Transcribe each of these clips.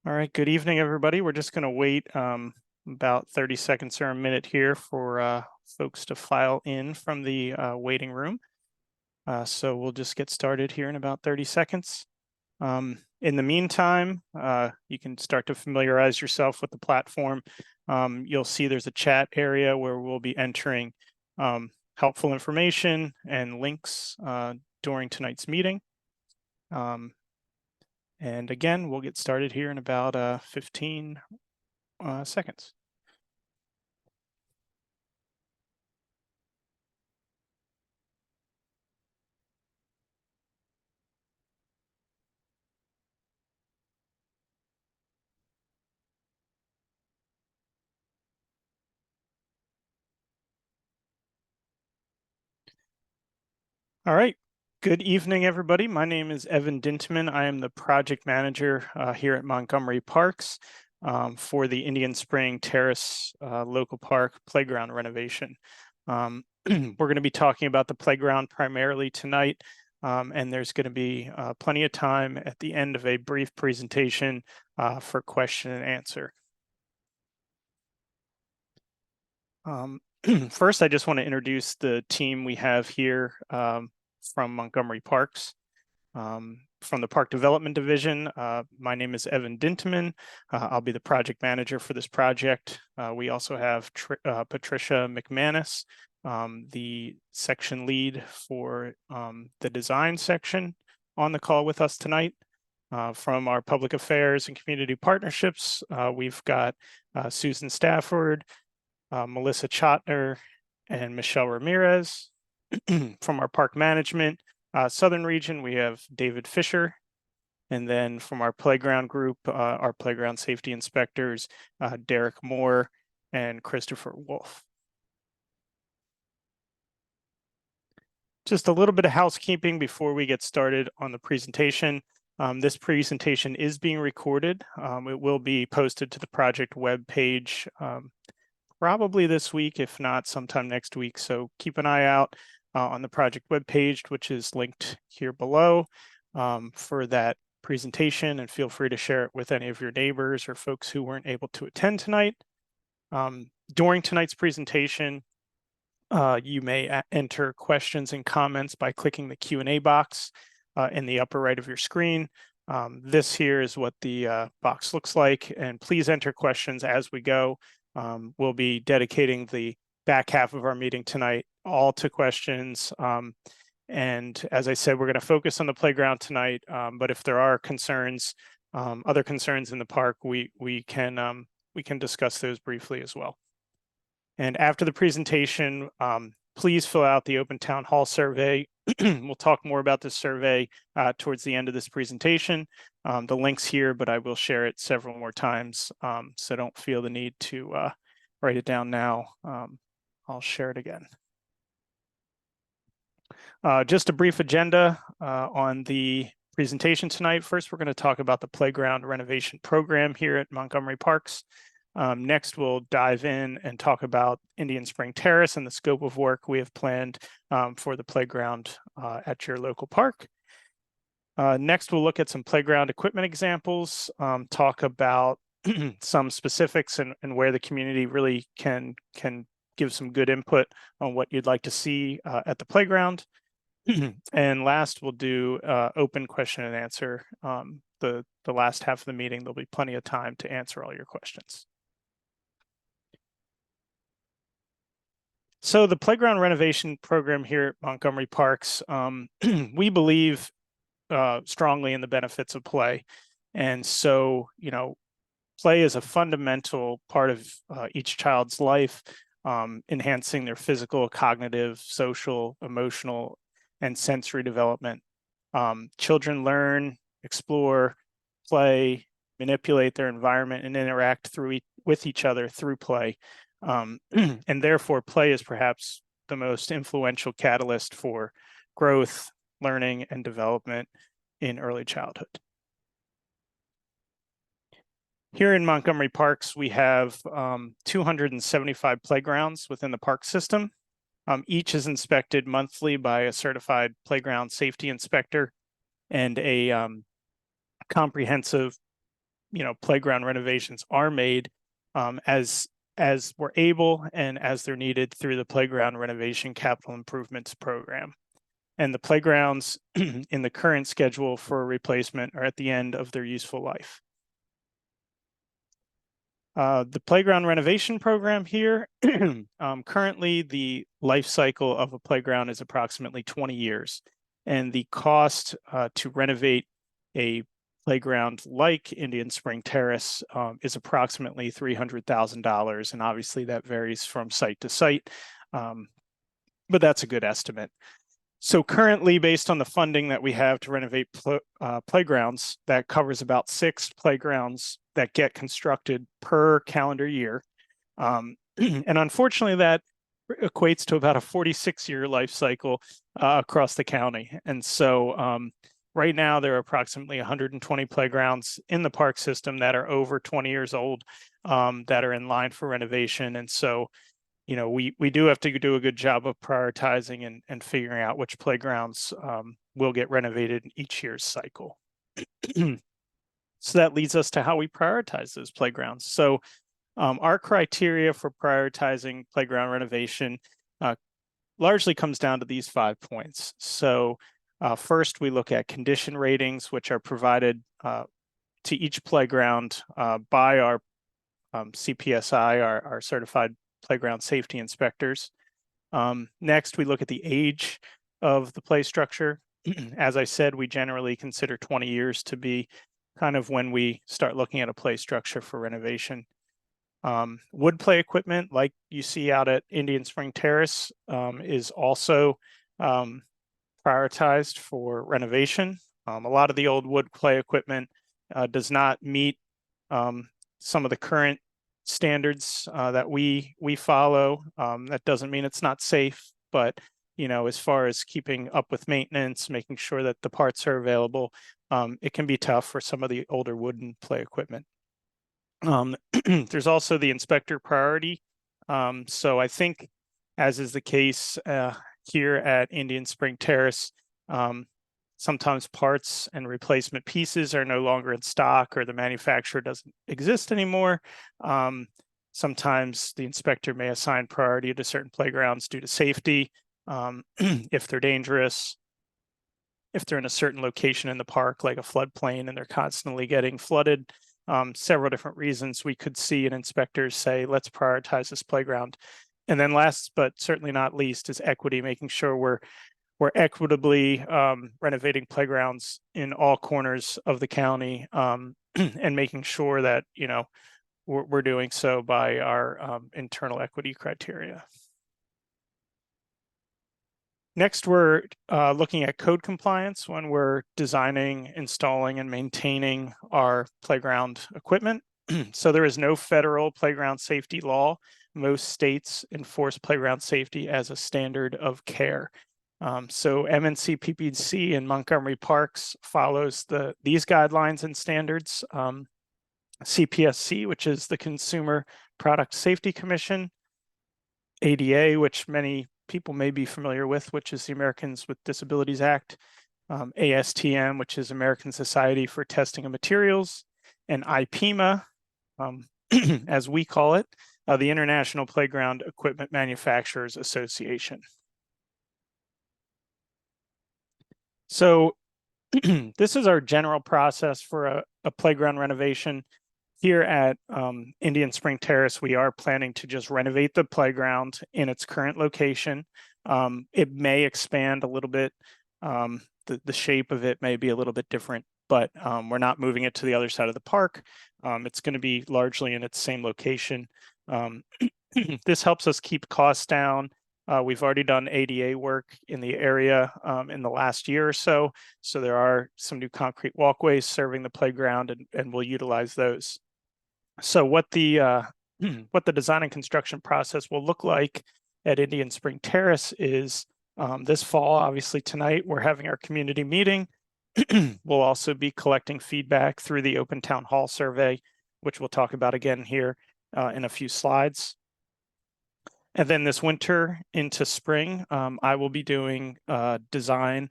All right, good evening, everybody. We're just going to wait about 30 seconds or a minute here for folks to file in from the waiting room. So we'll just get started here in about 30 seconds. In the meantime, you can start to familiarize yourself with the platform. You'll see there's a chat area where we'll be entering helpful information and links during tonight's meeting. And again, we'll get started here in about 15 seconds. All right. Good evening, everybody. My name is Evan Dintman. I am the project manager here at Montgomery Parks for the Indian Spring Terrace local park playground renovation. We're going to be talking about the playground primarily tonight, and there's going to be plenty of time at the end of a brief presentation for question and answer. First, I just want to introduce the team we have here from Montgomery Parks. From the Park Development Division, my name is Evan Dintman. I'll be the project manager for this project. We also have Patricia McManus, the section lead for the design section, on the call with us tonight. From our public affairs and community partnerships, we've got Susan Stafford, Melissa Chotner, and Michelle Ramirez. From our park management Southern region, we have David Fisher. And then from our playground group, our playground safety inspectors, Derek Moore and Christopher Wolf. Just a little bit of housekeeping before we get started on the presentation. This presentation is being recorded. It will be posted to the project web page probably this week, if not sometime next week. So keep an eye out on the project webpage, which is linked here below for that presentation, and feel free to share it with any of your neighbors or folks who weren't able to attend tonight. During tonight's presentation, you may enter questions and comments by clicking the Q&A box in the upper right of your screen. This here is what the box looks like, and please enter questions as we go. We'll be dedicating the back half of our meeting tonight all to questions. And as I said, we're going to focus on the playground tonight. But if there are concerns, other concerns in the park, we can discuss those briefly as well. And after the presentation, please fill out the open town hall survey. We'll talk more about this survey towards the end of this presentation. The link's here, but I will share it several more times. So don't feel the need to write it down now. I'll share it again. Just a brief agenda on the presentation tonight. First, we're going to talk about the playground renovation program here at Montgomery Parks. Next, we'll dive in and talk about Indian Spring Terrace and the scope of work we have planned for the playground at your local park. Next, we'll look at some playground equipment examples, talk about some specifics and where the community really can give some good input on what you'd like to see at the playground. And last, we'll do open question and answer. The last half of the meeting, there'll be plenty of time to answer all your questions. So the playground renovation program here at Montgomery Parks, we believe strongly in the benefits of play. And so, play is a fundamental part of each child's life, enhancing their physical, cognitive, social, emotional, and sensory development. Children learn, explore, play, manipulate their environment, and interact with each other through play. And therefore, play is perhaps the most influential catalyst for growth, learning, and development in early childhood. Here in Montgomery Parks, we have 275 playgrounds within the park system. Each is inspected monthly by a certified playground safety inspector and a comprehensive playground renovations are made as we're able and as they're needed through the Playground Renovation Capital Improvements Program. And the playgrounds in the current schedule for replacement are at the end of their useful life. The playground renovation program here, currently the life cycle of a playground is approximately 20 years. And the cost to renovate a playground like Indian Spring Terrace is approximately $300,000. And obviously that varies from site to site, but that's a good estimate. So currently, based on the funding that we have to renovate playgrounds, that covers about 6 playgrounds that get constructed per calendar year. And unfortunately, that equates to about a 46-year life cycle across the county. And so right now, there are approximately 120 playgrounds in the park system that are over 20 years old that are in line for renovation. And so we do have to do a good job of prioritizing and figuring out which playgrounds will get renovated in each year's cycle. So that leads us to how we prioritize those playgrounds. So our criteria for prioritizing playground renovation largely comes down to these 5 points. So first, we look at condition ratings, which are provided to each playground by our CPSI, our certified playground safety inspectors. Next, we look at the age of the play structure. As I said, we generally consider 20 years to be kind of when we start looking at a play structure for renovation. Wood play equipment, like you see out at Indian Spring Terrace, is also prioritized for renovation. A lot of the old wood play equipment does not meet some of the current standards that we follow. That doesn't mean it's not safe, but as far as keeping up with maintenance, making sure that the parts are available, it can be tough for some of the older wooden play equipment. There's also the inspector priority. So I think, as is the case here at Indian Spring Terrace, sometimes parts and replacement pieces are no longer in stock or the manufacturer doesn't exist anymore. Sometimes the inspector may assign priority to certain playgrounds due to safety, if they're dangerous, if they're in a certain location in the park, like a floodplain, and they're constantly getting flooded. Several different reasons we could see an inspector say, let's prioritize this playground. And then last, but certainly not least, is equity, making sure we're equitably renovating playgrounds in all corners of the county, and making sure that we're doing so by our internal equity criteria. Next, we're looking at code compliance when we're designing, installing, and maintaining our playground equipment. So there is no federal playground safety law. Most states enforce playground safety as a standard of care. So MNC PPC in Montgomery Parks follows these guidelines and standards. CPSC, which is the Consumer Product Safety Commission, ADA, which many people may be familiar with, which is the Americans with Disabilities Act, ASTM, which is American Society for Testing of Materials, and IPMA, as we call it, the International Playground Equipment Manufacturers Association. So this is our general process for a playground renovation. Here at Indian Spring Terrace, we are planning to just renovate the playground in its current location. It may expand a little bit. The shape of it may be a little bit different, but we're not moving it to the other side of the park. It's going to be largely in its same location. This helps us keep costs down. We've already done ADA work in the area in the last year or so. So there are some new concrete walkways serving the playground, and we'll utilize those. So what the design and construction process will look like at Indian Spring Terrace is this fall, obviously tonight, we're having our community meeting. We'll also be collecting feedback through the open town hall survey, which we'll talk about again here in a few slides. And then this winter into spring, I will be doing design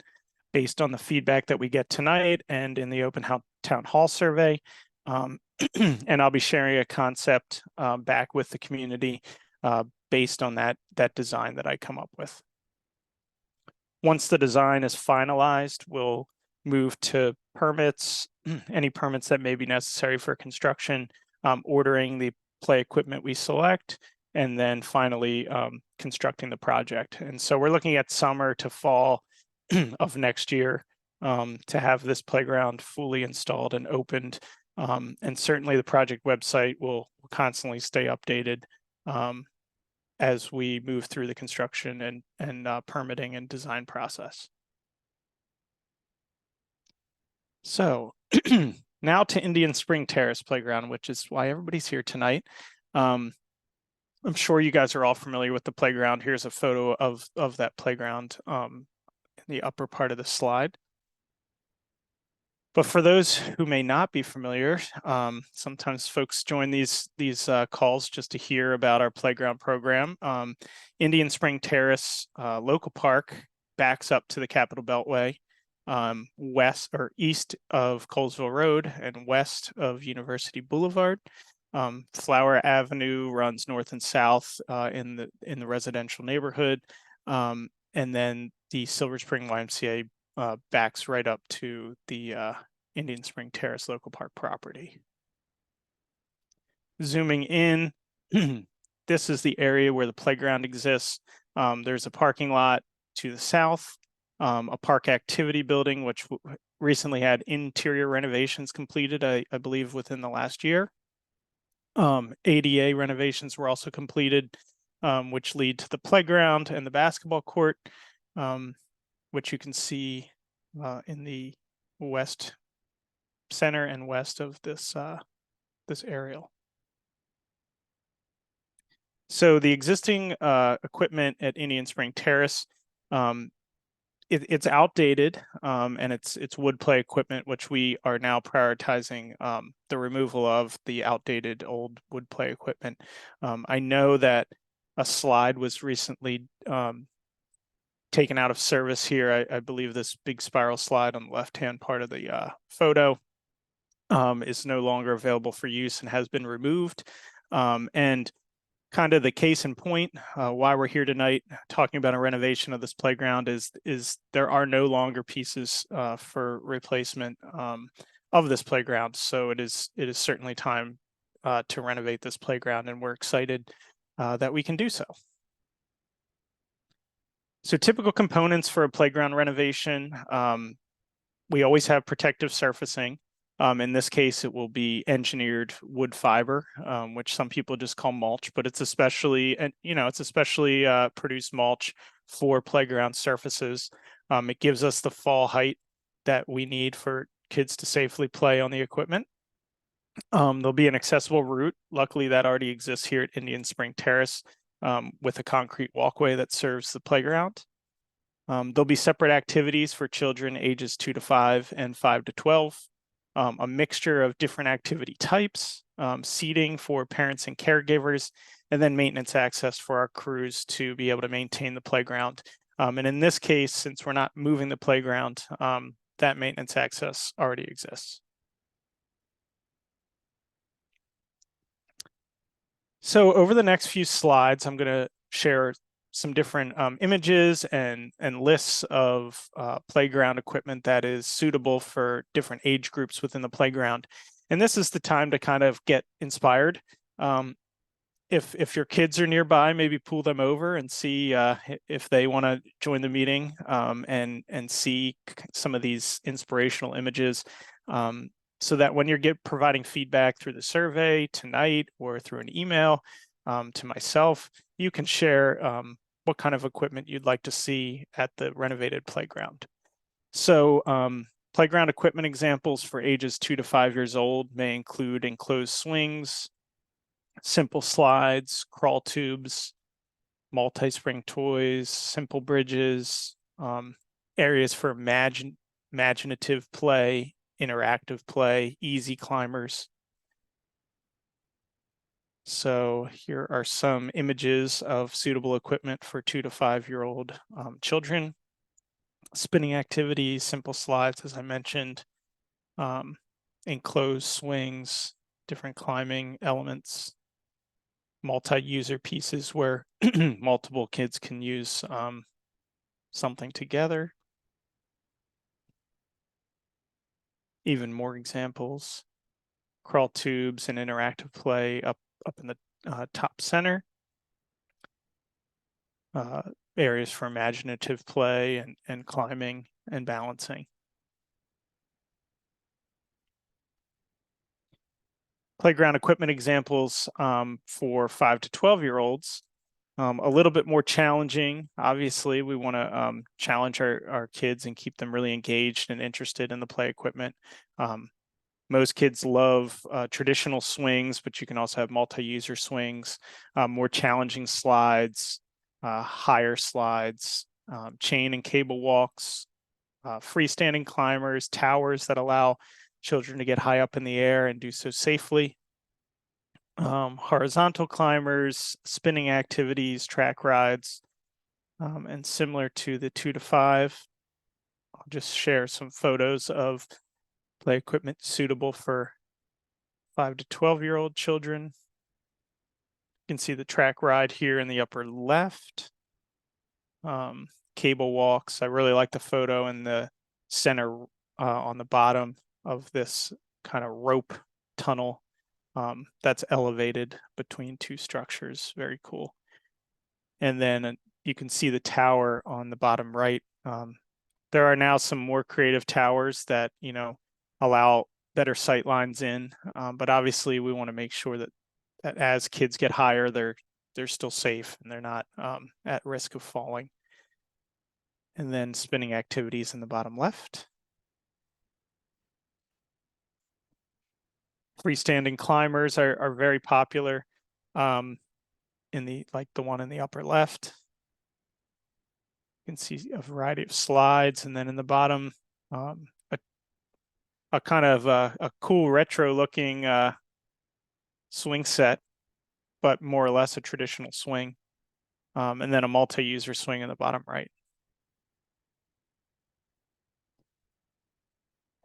based on the feedback that we get tonight and in the open town hall survey. And I'll be sharing a concept back with the community based on that design that I come up with. Once the design is finalized, we'll move to permits, any permits that may be necessary for construction, ordering the play equipment we select, and then finally constructing the project. And so we're looking at summer to fall of next year to have this playground fully installed and opened. And certainly the project website will constantly stay updated as we move through the construction and permitting and design process. So now to Indian Spring Terrace Playground, which is why everybody's here tonight. I'm sure you guys are all familiar with the playground. Here's a photo of that playground in the upper part of the slide. But for those who may not be familiar, sometimes folks join these calls just to hear about our playground program. Indian Spring Terrace Local Park backs up to the Capitol Beltway, west or east of Colesville Road and west of University Boulevard. Flower Avenue runs north and south in the residential neighborhood, and then the Silver Spring YMCA backs right up to the Indian Spring Terrace Local Park property. Zooming in, this is the area where the playground exists. There's a parking lot to the south, a park activity building, which recently had interior renovations completed, I believe, within the last year. ADA renovations were also completed, which lead to the playground and the basketball court, which you can see in the west center and west of this this aerial. So the existing equipment at Indian Spring Terrace, it's outdated, and it's wood play equipment, which we are now prioritizing the removal of the outdated old wood play equipment. I know that a slide was recently taken out of service here. I believe this big spiral slide on the left-hand part of the photo is no longer available for use and has been removed. And kind of the case in point why we're here tonight talking about a renovation of this playground is there are no longer pieces for replacement of this playground. So it is certainly time to renovate this playground, and we're excited that we can do so. So typical components for a playground renovation, we always have protective surfacing. In this case, it will be engineered wood fiber, which some people just call mulch, but it's especially produced mulch for playground surfaces. It gives us the fall height that we need for kids to safely play on the equipment. There'll be an accessible route. Luckily, that already exists here at Indian Spring Terrace with a concrete walkway that serves the playground. There'll be separate activities for children ages 2 to 5 and 5 to 12. A mixture of different activity types, seating for parents and caregivers, and then maintenance access for our crews to be able to maintain the playground. And in this case, since we're not moving the playground, that maintenance access already exists. So over the next few slides, I'm going to share some different images and lists of playground equipment that is suitable for different age groups within the playground. And this is the time to kind of get inspired. If your kids are nearby, maybe pull them over and see if they want to join the meeting and see some of these inspirational images, so that when you're providing feedback through the survey tonight or through an email to myself, you can share what kind of equipment you'd like to see at the renovated playground. So playground equipment examples for ages 2 to 5 years old may include enclosed swings, simple slides, crawl tubes, multi-spring toys, simple bridges, areas for imaginative play, interactive play, easy climbers. So here are some images of suitable equipment for 2 to 5 year old children. Spinning activities, simple slides, as I mentioned, enclosed swings, different climbing elements, multi-user pieces where multiple kids can use something together. Even more examples, crawl tubes and interactive play up in the top center. Areas for imaginative play and climbing and balancing. Playground equipment examples for 5 to 12-year-olds. A little bit more challenging. Obviously, we want to challenge our kids and keep them really engaged and interested in the play equipment. Most kids love traditional swings, but you can also have multi-user swings, more challenging slides, higher slides, chain and cable walks, freestanding climbers, towers that allow children to get high up in the air and do so safely. Horizontal climbers, spinning activities, track rides, and similar to the 2 to 5. I'll just share some photos of play equipment suitable for 5 to 12-year-old children. You can see the track ride here in the upper left. Cable walks. I really like the photo in the center on the bottom of this kind of rope tunnel that's elevated between two structures. Very cool. And then you can see the tower on the bottom right. There are now some more creative towers that, you know, allow better sight lines in, but obviously we want to make sure that as kids get higher, they're still safe and they're not at risk of falling. And then spinning activities in the bottom left. Freestanding climbers are very popular in the one in the upper left. You can see a variety of slides, and then in the bottom, a kind of a cool retro looking swing set, but more or less a traditional swing. And then a multi-user swing in the bottom right.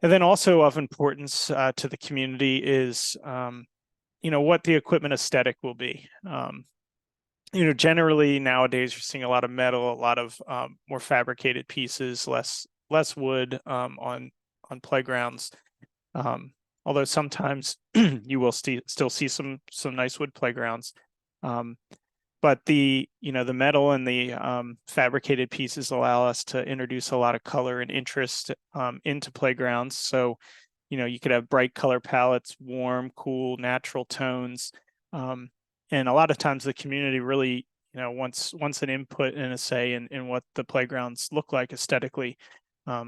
And then also of importance to the community is, you know, what the equipment aesthetic will be. You know, generally nowadays you're seeing a lot of metal, a lot of more fabricated pieces, less wood on playgrounds. Although sometimes you will still see some nice wood playgrounds. But the metal and the fabricated pieces allow us to introduce a lot of color and interest into playgrounds. So, you know, you could have bright color palettes, warm, cool, natural tones. And a lot of times the community really, you know, wants an input and a say in what the playgrounds look like aesthetically.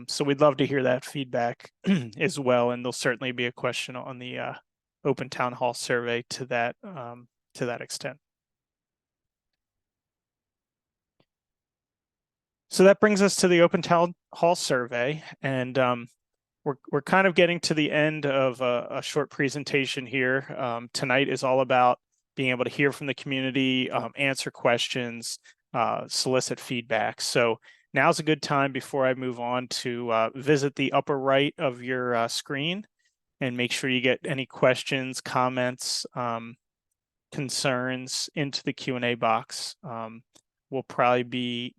So we'd love to hear that feedback as well. And there'll certainly be a question on the open town hall survey to that extent. So that brings us to the open town hall survey, and we're kind of getting to the end of a short presentation here. Tonight is all about being able to hear from the community, answer questions, solicit feedback. So now's a good time before I move on to visit the upper right of your screen and make sure you get any questions, comments, concerns into the Q&A box. We'll probably be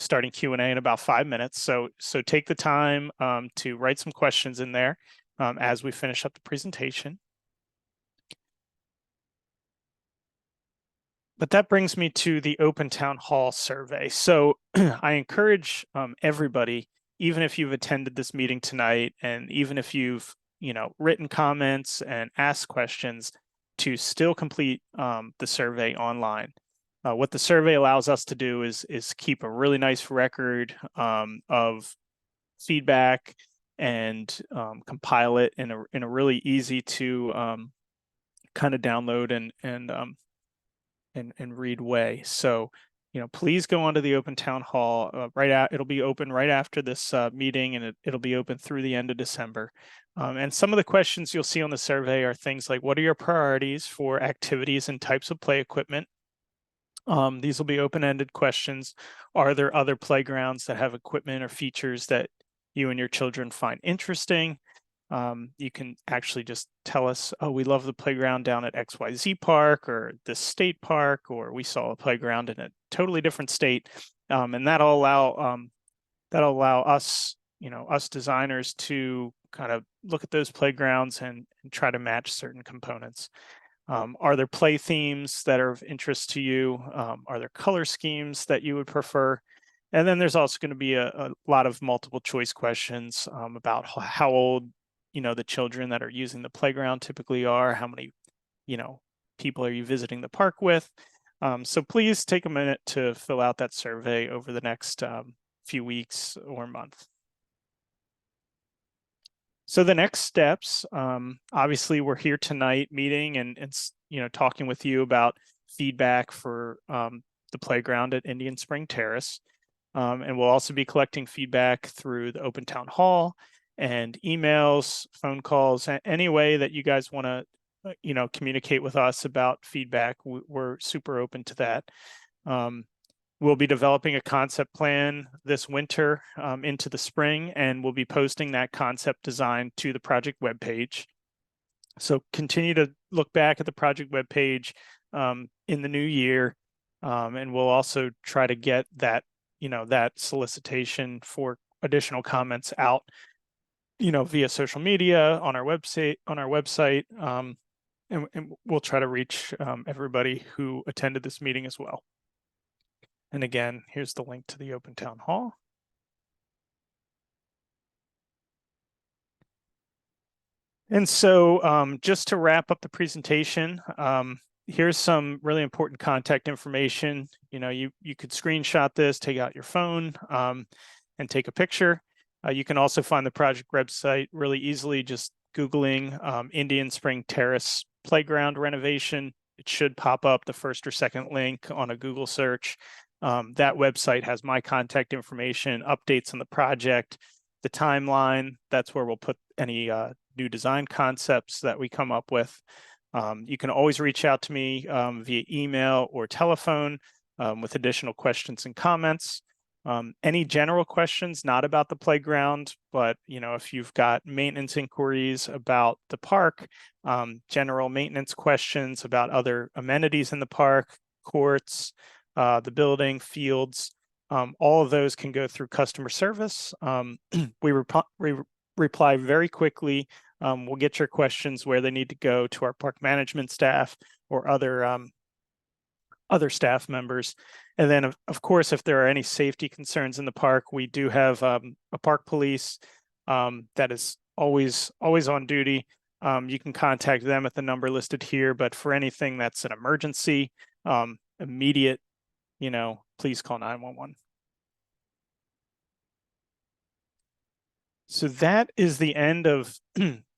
starting Q&A in about 5 minutes. So take the time to write some questions in there as we finish up the presentation. But that brings me to the open town hall survey. So I encourage everybody, even if you've attended this meeting tonight, and even if you've, you know, written comments and asked questions, to still complete the survey online. What the survey allows us to do is keep a really nice record of feedback and compile it in a really easy to kind of download and read way. So, you know, please go onto the open town hall it'll be open right after this meeting, and it'll be open through the end of December. And some of the questions you'll see on the survey are things like, what are your priorities for activities and types of play equipment? These will be open-ended questions. Are there other playgrounds that have equipment or features that you and your children find interesting? You can actually just tell us, oh, we love the playground down at XYZ Park or this state park, or we saw a playground in a totally different state. And that'll allow us, us designers to kind of look at those playgrounds and try to match certain components. Are there play themes that are of interest to you? Are there color schemes that you would prefer? And then there's also going to be a lot of multiple choice questions about how old, the children that are using the playground typically are, how many, people are you visiting the park with? So please take a minute to fill out that survey over the next few weeks or month. So the next steps, obviously we're here tonight meeting and talking with you about feedback for the playground at Indian Spring Terrace. And we'll also be collecting feedback through the open town hall and emails, phone calls, any way that you guys want to, communicate with us about feedback. We're super open to that. We'll be developing a concept plan this winter into the spring, and we'll be posting that concept design to the project webpage. So continue to look back at the project webpage in the new year, and we'll also try to get that, that solicitation for additional comments out, via social media, on our website, and we'll try to reach everybody who attended this meeting as well. And again, here's the link to the open town hall. And so just to wrap up the presentation, here's some really important contact information. You could screenshot this, take out your phone, and take a picture. You can also find the project website really easily, just Googling Indian Spring Terrace Playground Renovation. It should pop up the first or second link on a Google search. That website has my contact information, updates on the project, the timeline. That's where we'll put any new design concepts that we come up with. You can always reach out to me via email or telephone with additional questions and comments. Any general questions, not about the playground, but if you've got maintenance inquiries about the park, general maintenance questions about other amenities in the park, courts, the building, fields, all of those can go through customer service. We reply very quickly. We'll get your questions where they need to go to our park management staff or other staff members. And then of course, if there are any safety concerns in the park, we do have a park police that is always on duty. You can contact them at the number listed here, but for anything that's an emergency, immediate, please call 911. So that is the end of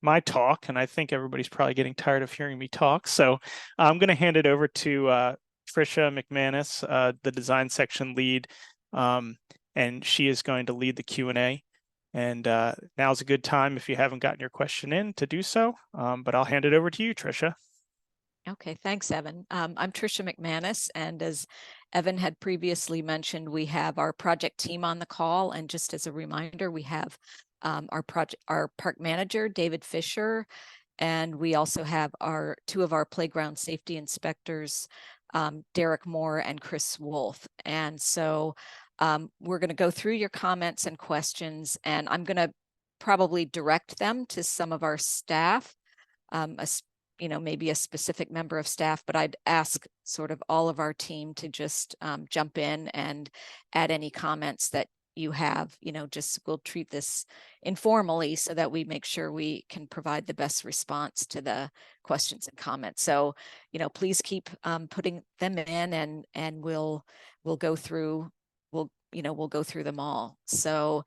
my talk, and I think everybody's probably getting tired of hearing me talk. So I'm going to hand it over to Tricia McManus, the design section lead, and she is going to lead the Q&A. And now's a good time, if you haven't gotten your question in, to do so. But I'll hand it over to you, Tricia. Okay, thanks, Evan. I'm Tricia McManus, and as Evan had previously mentioned, we have our project team on the call. And just as a reminder, we have our park manager, David Fisher, and we also have two of our playground safety inspectors, Derek Moore and Chris Wolf. And so we're going to go through your comments and questions, and I'm going to probably direct them to some of our staff, maybe a specific member of staff, but I'd ask sort of all of our team to just jump in and add any comments that you have. We'll treat this informally so that we make sure we can provide the best response to the questions and comments. So, please keep putting them in, and we'll go through them all. So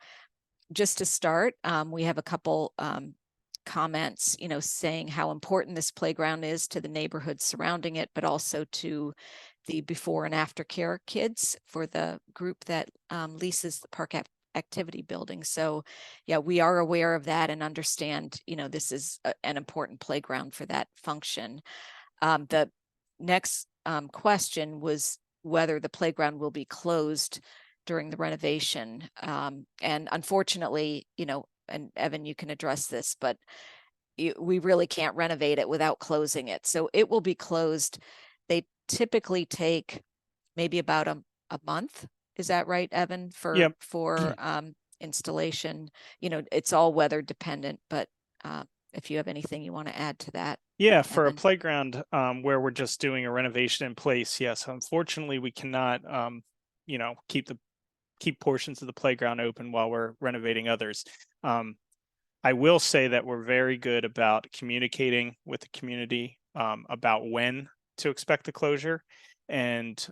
just to start, we have a couple comments, saying how important this playground is to the neighborhood surrounding it, but also to the before and after care kids for the group that leases the park activity building. So yeah, we are aware of that and understand, this is an important playground for that function. The next question was whether the playground will be closed during the renovation. And unfortunately, and Evan, you can address this, but we really can't renovate it without closing it. So it will be closed. They typically take maybe about a month. Is that right, Evan? Yep. For installation, it's all weather dependent, but if you have anything you want to add to that. Yeah, for a Evan. playground where we're just doing a renovation in place, yes, unfortunately we cannot keep portions of the playground open while we're renovating others. I will say that we're very good about communicating with the community about when to expect the closure. And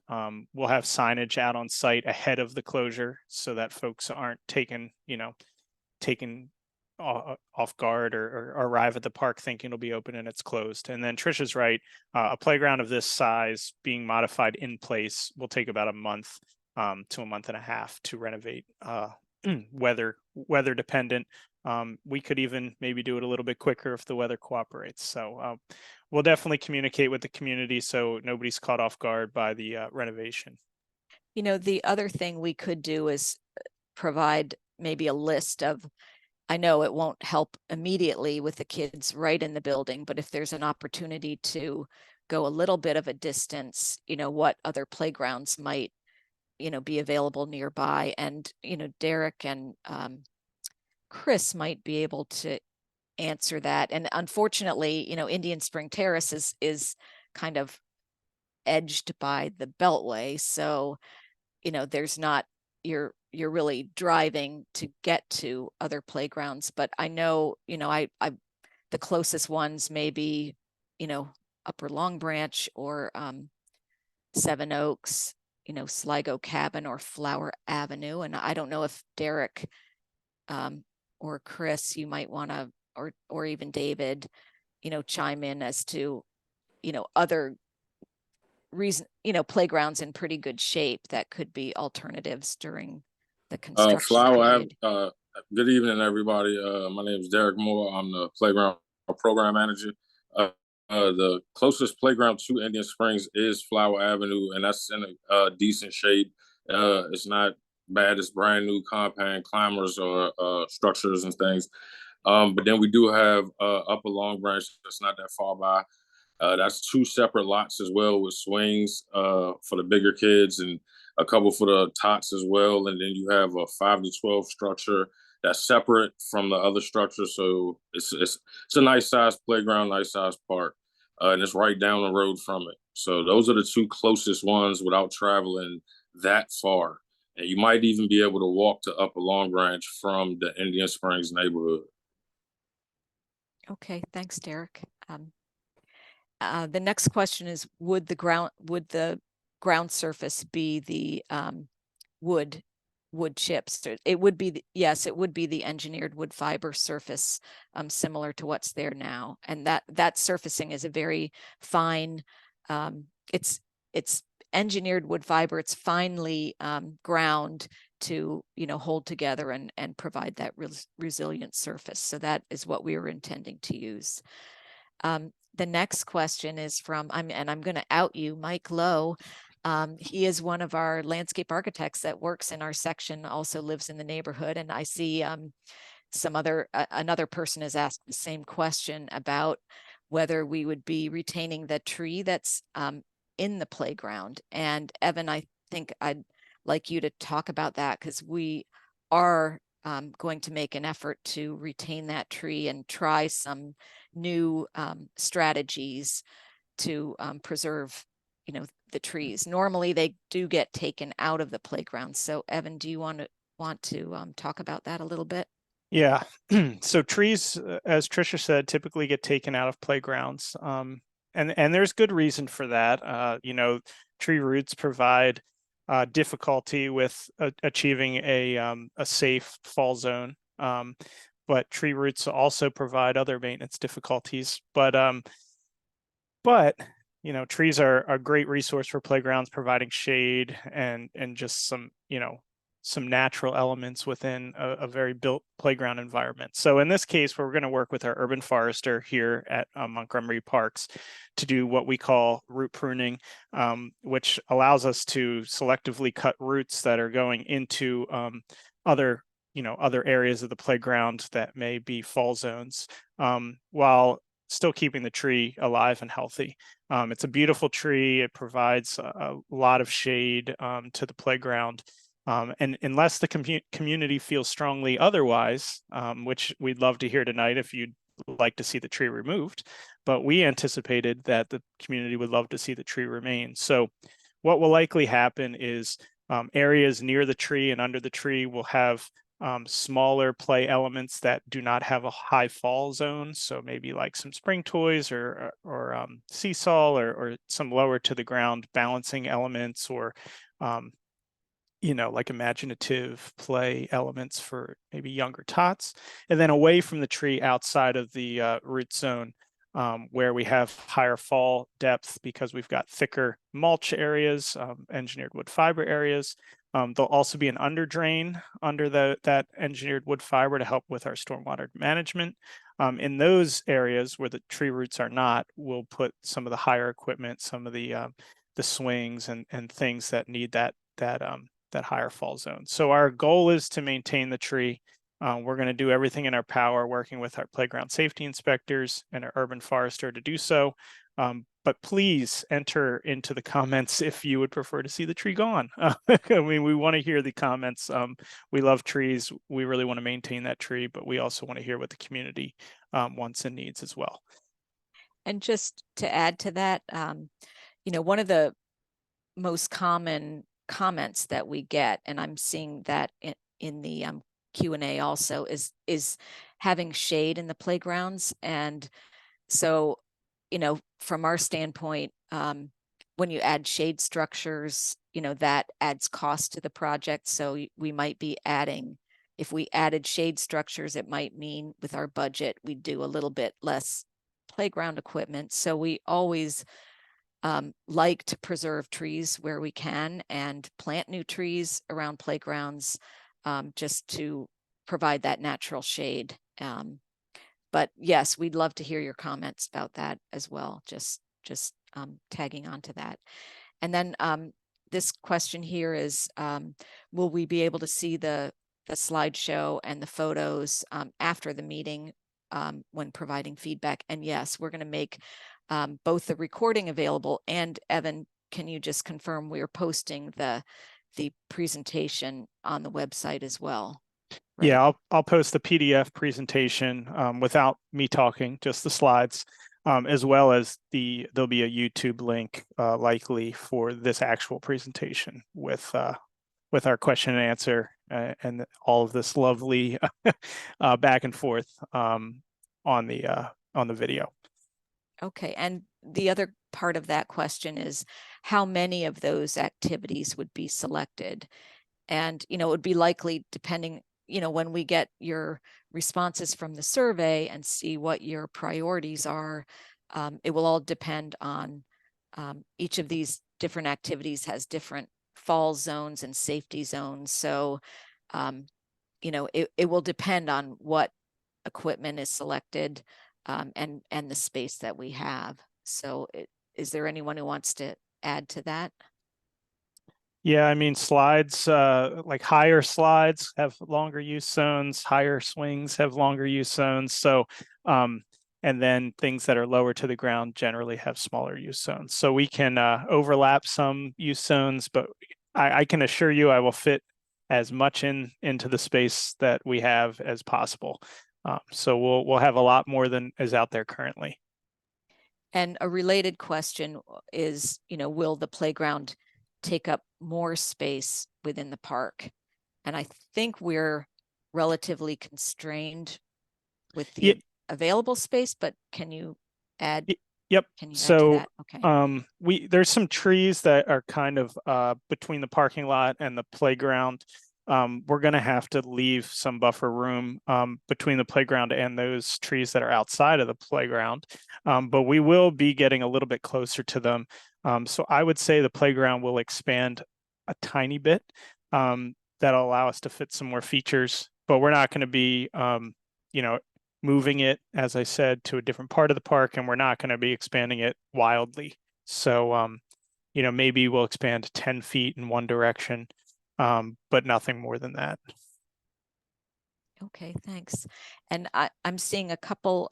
we'll have signage out on site ahead of the closure so that folks aren't taken off guard or arrive at the park thinking it'll be open and it's closed. And then Trisha's right, a playground of this size being modified in place will take about a month to a month and a half to renovate, weather dependent. We could even maybe do it a little bit quicker if the weather cooperates. So we'll definitely communicate with the community so nobody's caught off guard by the renovation. The other thing we could do is provide maybe a list of, I know it won't help immediately with the kids right in the building, but if there's an opportunity to go a little bit of a distance, what other playgrounds might, be available nearby. And, Derek and Chris might be able to answer that. And unfortunately, Indian Spring Terrace is kind of edged by the Beltway. So, there's not, you're really driving to get to other playgrounds. But I know, I the closest ones may be, Upper Long Branch or Seven Oaks, Sligo Cabin or Flower Avenue. And I don't know if Derek or Chris, you might want to, or even David, chime in as to, other playgrounds in pretty good shape that could be alternatives during the construction period. Good evening, everybody. My name is Derek Moore. I'm the playground program manager. The closest playground to Indian Springs is Flower Avenue, and that's in a decent shape. It's not bad. It's brand new compound climbers or structures and things. But then we do have Upper Long Branch that's not that far by. That's two separate lots as well with swings for the bigger kids and a couple for the tots as well. And then you have a 5 to 12 structure that's separate from the other structure. So it's a nice size playground, nice size park. And it's right down the road from it. So those are the two closest ones without traveling that far. And you might even be able to walk to Upper Long Branch from the Indian Springs neighborhood. Okay, thanks, Derek. The next question is, would the ground surface be the wood chips? It would be yes, it would be the engineered wood fiber surface, similar to what's there now. And that surfacing is a very fine, it's engineered wood fiber. It's finely ground to hold together and provide that resilient surface. So that is what we were intending to use. The next question is from, I'm going to out you, Mike Lowe. He is one of our landscape architects that works in our section, also lives in the neighborhood. And I see another person has asked the same question about whether we would be retaining the tree that's in the playground. And Evan, I think I'd like you to talk about that, because we are going to make an effort to retain that tree and try some new strategies to preserve, the trees. Normally they do get taken out of the playground. So Evan, do you want to talk about that a little bit? Yeah, so trees, as Tricia said, typically get taken out of playgrounds. And there's good reason for that. Tree roots provide difficulty with achieving a safe fall zone. But tree roots also provide other maintenance difficulties. But trees are a great resource for playgrounds, providing shade and just some natural elements within a very built playground environment. So in this case, we're going to work with our urban forester here at Montgomery Parks to do what we call root pruning, which allows us to selectively cut roots that are going into other other areas of the playground that may be fall zones, while still keeping the tree alive and healthy. It's a beautiful tree. It provides a lot of shade to the playground. And unless the community feels strongly otherwise, which we'd love to hear tonight if you'd like to see the tree removed, but we anticipated that the community would love to see the tree remain. So what will likely happen is areas near the tree and under the tree will have smaller play elements that do not have a high fall zone. So maybe like some spring toys or seesaw or some lower to the ground balancing elements, or like imaginative play elements for maybe younger tots. And then away from the tree outside of the root zone, where we have higher fall depth because we've got thicker mulch areas, engineered wood fiber areas. There'll also be an under drain under that engineered wood fiber to help with our stormwater management. In those areas where the tree roots are not, we'll put some of the higher equipment, some of the swings and things that need that higher fall zone. So our goal is to maintain the tree. We're going to do everything in our power, working with our playground safety inspectors and our urban forester to do so. But please enter into the comments if you would prefer to see the tree gone. I mean, we want to hear the comments. We love trees. We really want to maintain that tree, but we also want to hear what the community wants and needs as well. And just to add to that, one of the most common comments that we get, and I'm seeing that in the Q&A also, is having shade in the playgrounds. And so, from our standpoint, when you add shade structures, that adds cost to the project. So we might be adding, if we added shade structures, it might mean with our budget, we do a little bit less playground equipment. So we always like to preserve trees where we can and plant new trees around playgrounds, just to provide that natural shade. But yes, we'd love to hear your comments about that as well. Just tagging on to that. And then this question here is, will we be able to see the slideshow and the photos after the meeting when providing feedback? And yes, we're going to make both the recording available, and Evan, can you just confirm we're posting the presentation on the website as well? Right? Yeah, I'll post the PDF presentation without me talking, just the slides, as well as there'll be a YouTube link likely for this actual presentation with our question and answer and all of this lovely back and forth on the video. Okay, and the other part of that question is how many of those activities would be selected? And, it would be likely depending, when we get your responses from the survey and see what your priorities are, it will all depend on each of these different activities has different fall zones and safety zones. So, it will depend on what equipment is selected and the space that we have. So is there anyone who wants to add to that? Yeah, I mean, slides, like higher slides have longer use zones, higher swings have longer use zones. So, and then things that are lower to the ground generally have smaller use zones. So we can overlap some use zones, but I can assure you I will fit as much into the space that we have as possible. So we'll have a lot more than is out there currently. And a related question is, will the playground take up more space within the park? And I think we're relatively constrained with the available space, but can you add? Yep. Can you add so to that? Okay. There's some trees that are kind of between the parking lot and the playground. We're going to have to leave some buffer room between the playground and those trees that are outside of the playground. But we will be getting a little bit closer to them. So I would say the playground will expand a tiny bit. That'll allow us to fit some more features, but we're not going to be, moving it, as I said, to a different part of the park, and we're not going to be expanding it wildly. So, maybe we'll expand 10 feet in one direction, but nothing more than that. Okay, thanks. And I'm seeing a couple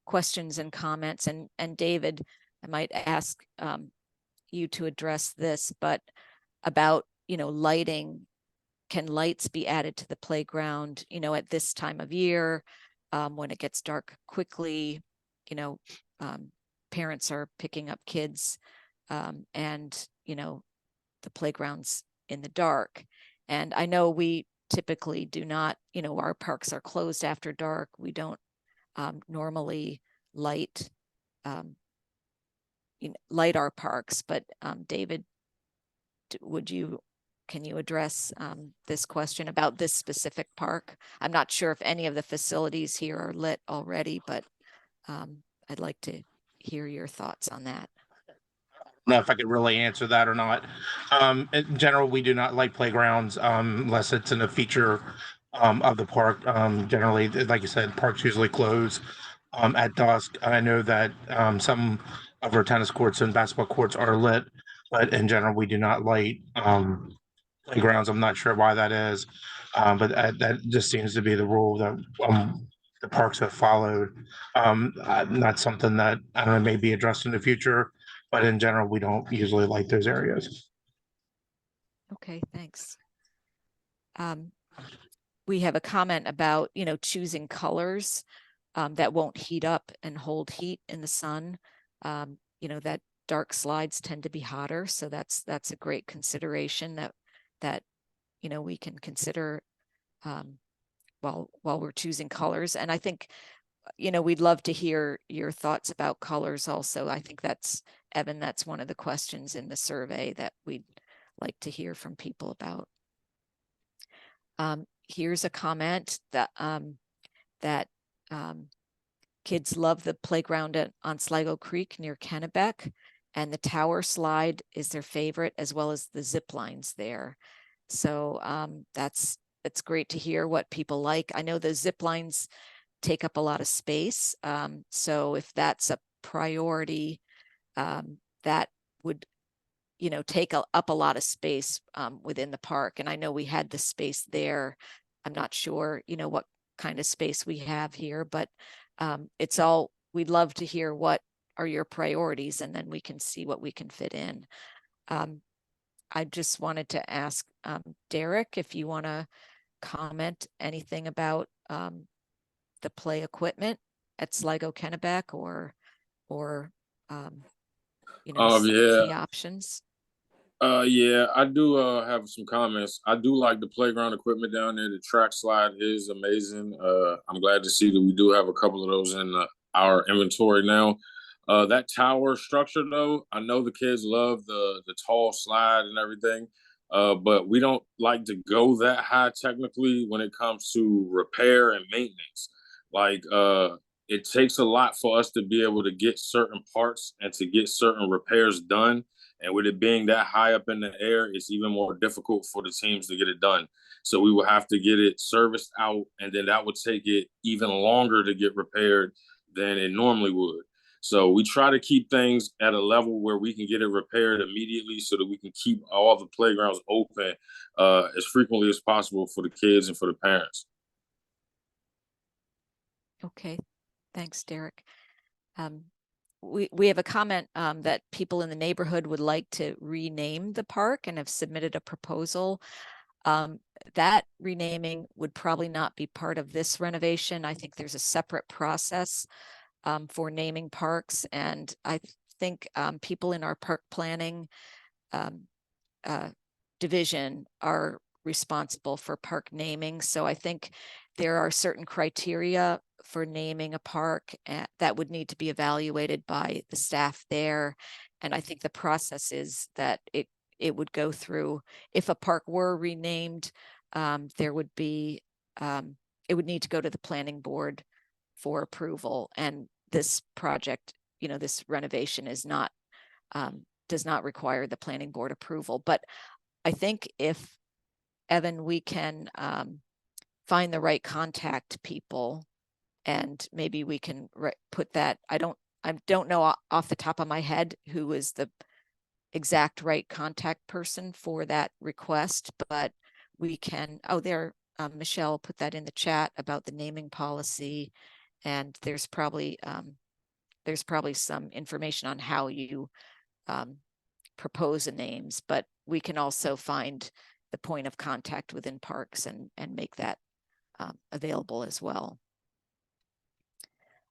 questions and comments, and David, I might ask you to address this, but about, lighting. Can lights be added to the playground, at this time of year, when it gets dark quickly, parents are picking up kids, and, the playground's in the dark. And I know we typically do not, our parks are closed after dark. We don't normally light light our parks, but David, can you address this question about this specific park? I'm not sure if any of the facilities here are lit already, but I'd like to hear your thoughts on that. Know if I could really answer that or not. In general, we do not like playgrounds unless it's in a feature of the park. Generally, like you said, parks usually close at dusk. I know that some of our tennis courts and basketball courts are lit, but in general, we do not light playgrounds. I'm not sure why that is, but that just seems to be the rule that the parks have followed. Not something that I don't know may be addressed in the future, but in general, we don't usually light those areas. Okay, thanks. We have a comment about, choosing colors that won't heat up and hold heat in the sun. That dark slides tend to be hotter, so that's a great consideration that we can consider while we're choosing colors. And I think we'd love to hear your thoughts about colors also. I think that's, Evan, that's one of the questions in the survey that we'd like to hear from people about. Here's a comment that kids love the playground on Sligo Creek near Kennebec, and the tower slide is their favorite, as well as the zip lines there. So it's great to hear what people like. I know the zip lines take up a lot of space. So if that's a priority, that would, take up a lot of space within the park. And I know we had the space there. I'm not sure, what kind of space we have here, but we'd love to hear what are your priorities, and then we can see what we can fit in. I just wanted to ask Derek, if you want to comment anything about the play equipment at Sligo Kennebec, or some key options. Yeah, I do have some comments. I do like the playground equipment down there. The track slide is amazing. I'm glad to see that we do have a couple of those in our inventory now. That tower structure, though, I know the kids love the tall slide and everything, but we don't like to go that high technically when it comes to repair and maintenance. Like, it takes a lot for us to be able to get certain parts and to get certain repairs done. And with it being that high up in the air, it's even more difficult for the teams to get it done. So we will have to get it serviced out, and then that would take it even longer to get repaired than it normally would. So we try to keep things at a level where we can get it repaired immediately so that we can keep all the playgrounds open as frequently as possible for the kids and for the parents. Okay, thanks, Derek. We have a comment that people in the neighborhood would like to rename the park and have submitted a proposal. That renaming would probably not be part of this renovation. I think there's a separate process for naming parks, and I think people in our park planning division are responsible for park naming. So I think there are certain criteria for naming a park that would need to be evaluated by the staff there. And I think the process is that it would go through, if a park were renamed, there would be, it would need to go to the planning board for approval. And this project, this renovation is not, does not require the planning board approval. But I think if, Evan, we can find the right contact people, and maybe we can put that, I don't know off the top of my head who is the exact right contact person for that request, but we can, Michelle put that in the chat about the naming policy, and there's probably some information on how you propose the names, but we can also find the point of contact within parks and make that available as well.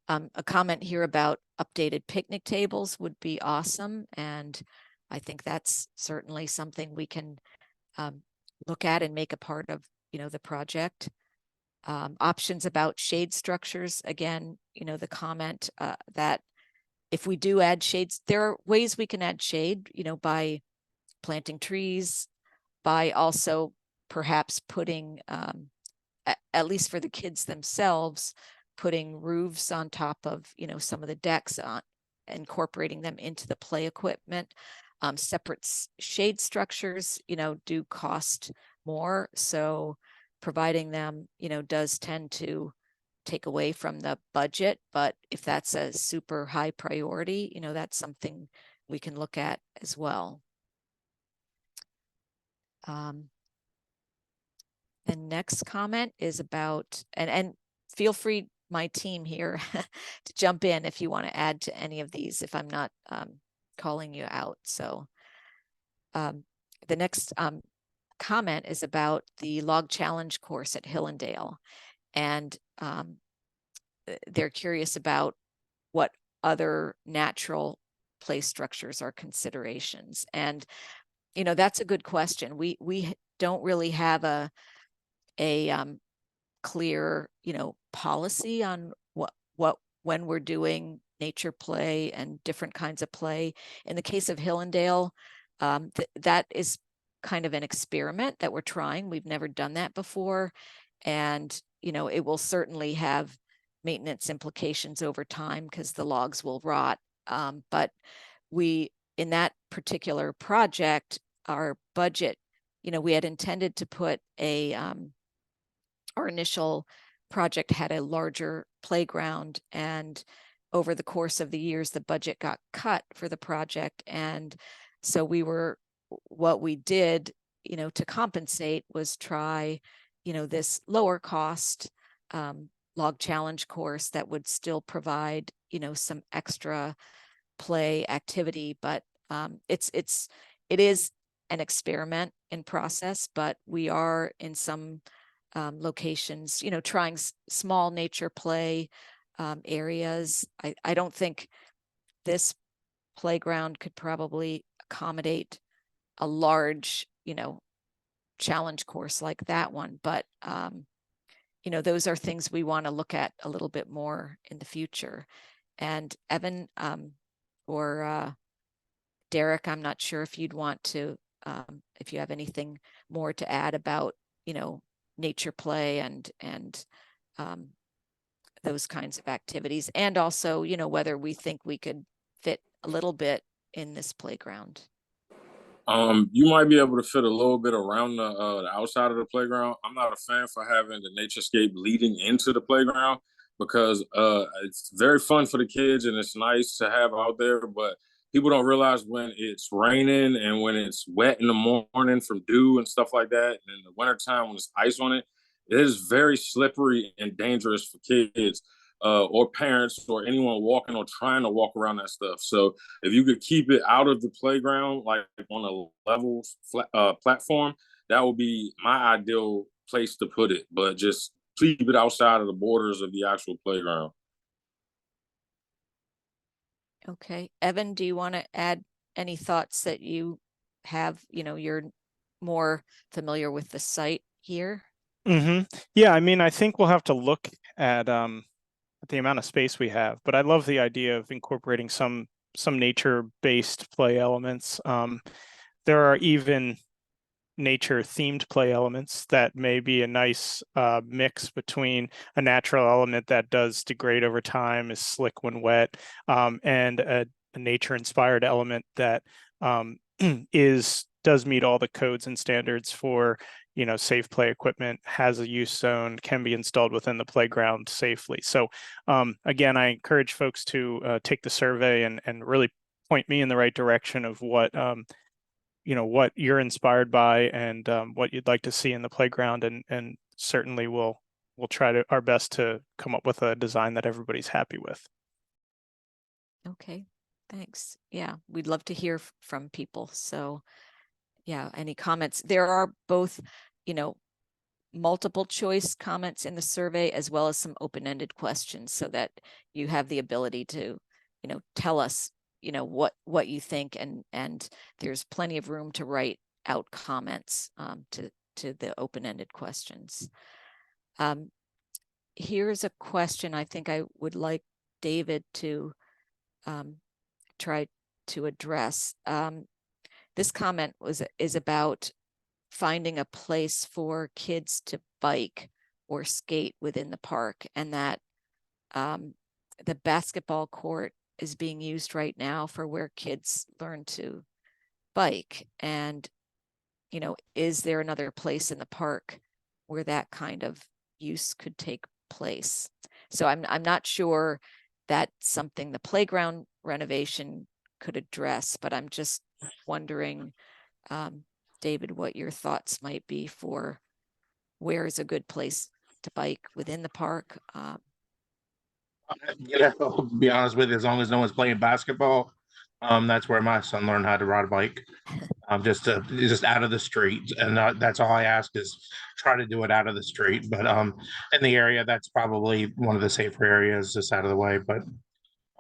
A comment here about updated picnic tables would be awesome, and I think that's certainly something we can look at and make a part of, the project. Options about shade structures, again, the comment that if we do add shades, there are ways we can add shade, by planting trees, by also perhaps putting, at least for the kids themselves, putting roofs on top of, some of the decks, incorporating them into the play equipment. Separate shade structures, do cost more. So providing them, does tend to take away from the budget. But if that's a super high priority, that's something we can look at as well. The next comment is about, and feel free, my team here, to jump in if you want to add to any of these, if I'm not calling you out. So the next comment is about the log challenge course at Hillendale. And they're curious about what other natural play structures are considerations. And, that's a good question. We don't really have a clear, policy on when we're doing nature play and different kinds of play. In the case of Hillendale, that is kind of an experiment that we're trying. We've never done that before. And, it will certainly have maintenance implications over time because the logs will rot. But in that particular project, our budget, we had intended to put our initial project had a larger playground, and over the course of the years, the budget got cut for the project. And so what we did, to compensate was try, this lower cost log challenge course that would still provide, some extra play activity, but it is an experiment in process, but we are in some locations, trying small nature play areas. I don't think this playground could probably accommodate a large, challenge course like that one, but those are things we want to look at a little bit more in the future. And Evan or Derek, I'm not sure if you'd want to, if you have anything more to add about, nature play and those kinds of activities, and also, whether we think we could fit a little bit in this playground. You might be able to fit a little bit around the outside of the playground. I'm not a fan for having the naturescape leading into the playground because it's very fun for the kids and it's nice to have out there, but people don't realize when it's raining and when it's wet in the morning from dew and stuff like that, and in the wintertime when there's ice on it, it is very slippery and dangerous for kids or parents or anyone walking or trying to walk around that stuff. So if you could keep it out of the playground, like on a level platform, that would be my ideal place to put it. But just keep it outside of the borders of the actual playground. Okay, Evan, do you want to add any thoughts that you have? You're more familiar with the site here. Yeah, I think we'll have to look at the amount of space we have, but I love the idea of incorporating some nature-based play elements. There are even nature-themed play elements that may be a nice mix between a natural element that does degrade over time, is slick when wet, and a nature-inspired element that does meet all the codes and standards for safe play equipment, has a use zone, can be installed within the playground safely. So again, I encourage folks to take the survey and really point me in the right direction of what what you're inspired by and what you'd like to see in the playground, and certainly we'll try our best to come up with a design that everybody's happy with. Okay, thanks. Yeah, we'd love to hear from people. So yeah, any comments? There are both, multiple choice comments in the survey, as well as some open-ended questions, so that you have the ability to, tell us, what you think, and there's plenty of room to write out comments to the open-ended questions. Here's a question I think I would like David to try to address. This comment is about finding a place for kids to bike or skate within the park, and that the basketball court is being used right now for where kids learn to bike. And, is there another place in the park where that kind of use could take place? So I'm not sure that's something the playground renovation could address, but I'm just wondering, David, what your thoughts might be for where is a good place to bike within the park. I'll be honest with you, as long as no one's playing basketball, that's where my son learned how to ride a bike. Just out of the street, and that's all I ask is try to do it out of the street. But in the area, that's probably one of the safer areas, just out of the way. But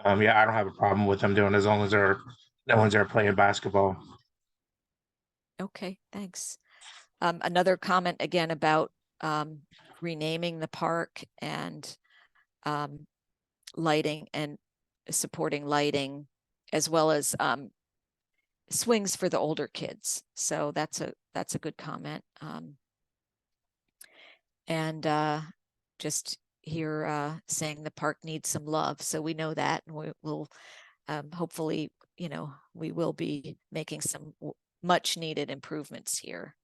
yeah, I don't have a problem with them doing it as long as no one's there playing basketball. Okay, thanks. Another comment again about renaming the park and lighting and supporting lighting, as well as swings for the older kids. So that's a good comment. And just here saying the park needs some love. So we know that, and we'll hopefully, we will be making some much needed improvements here.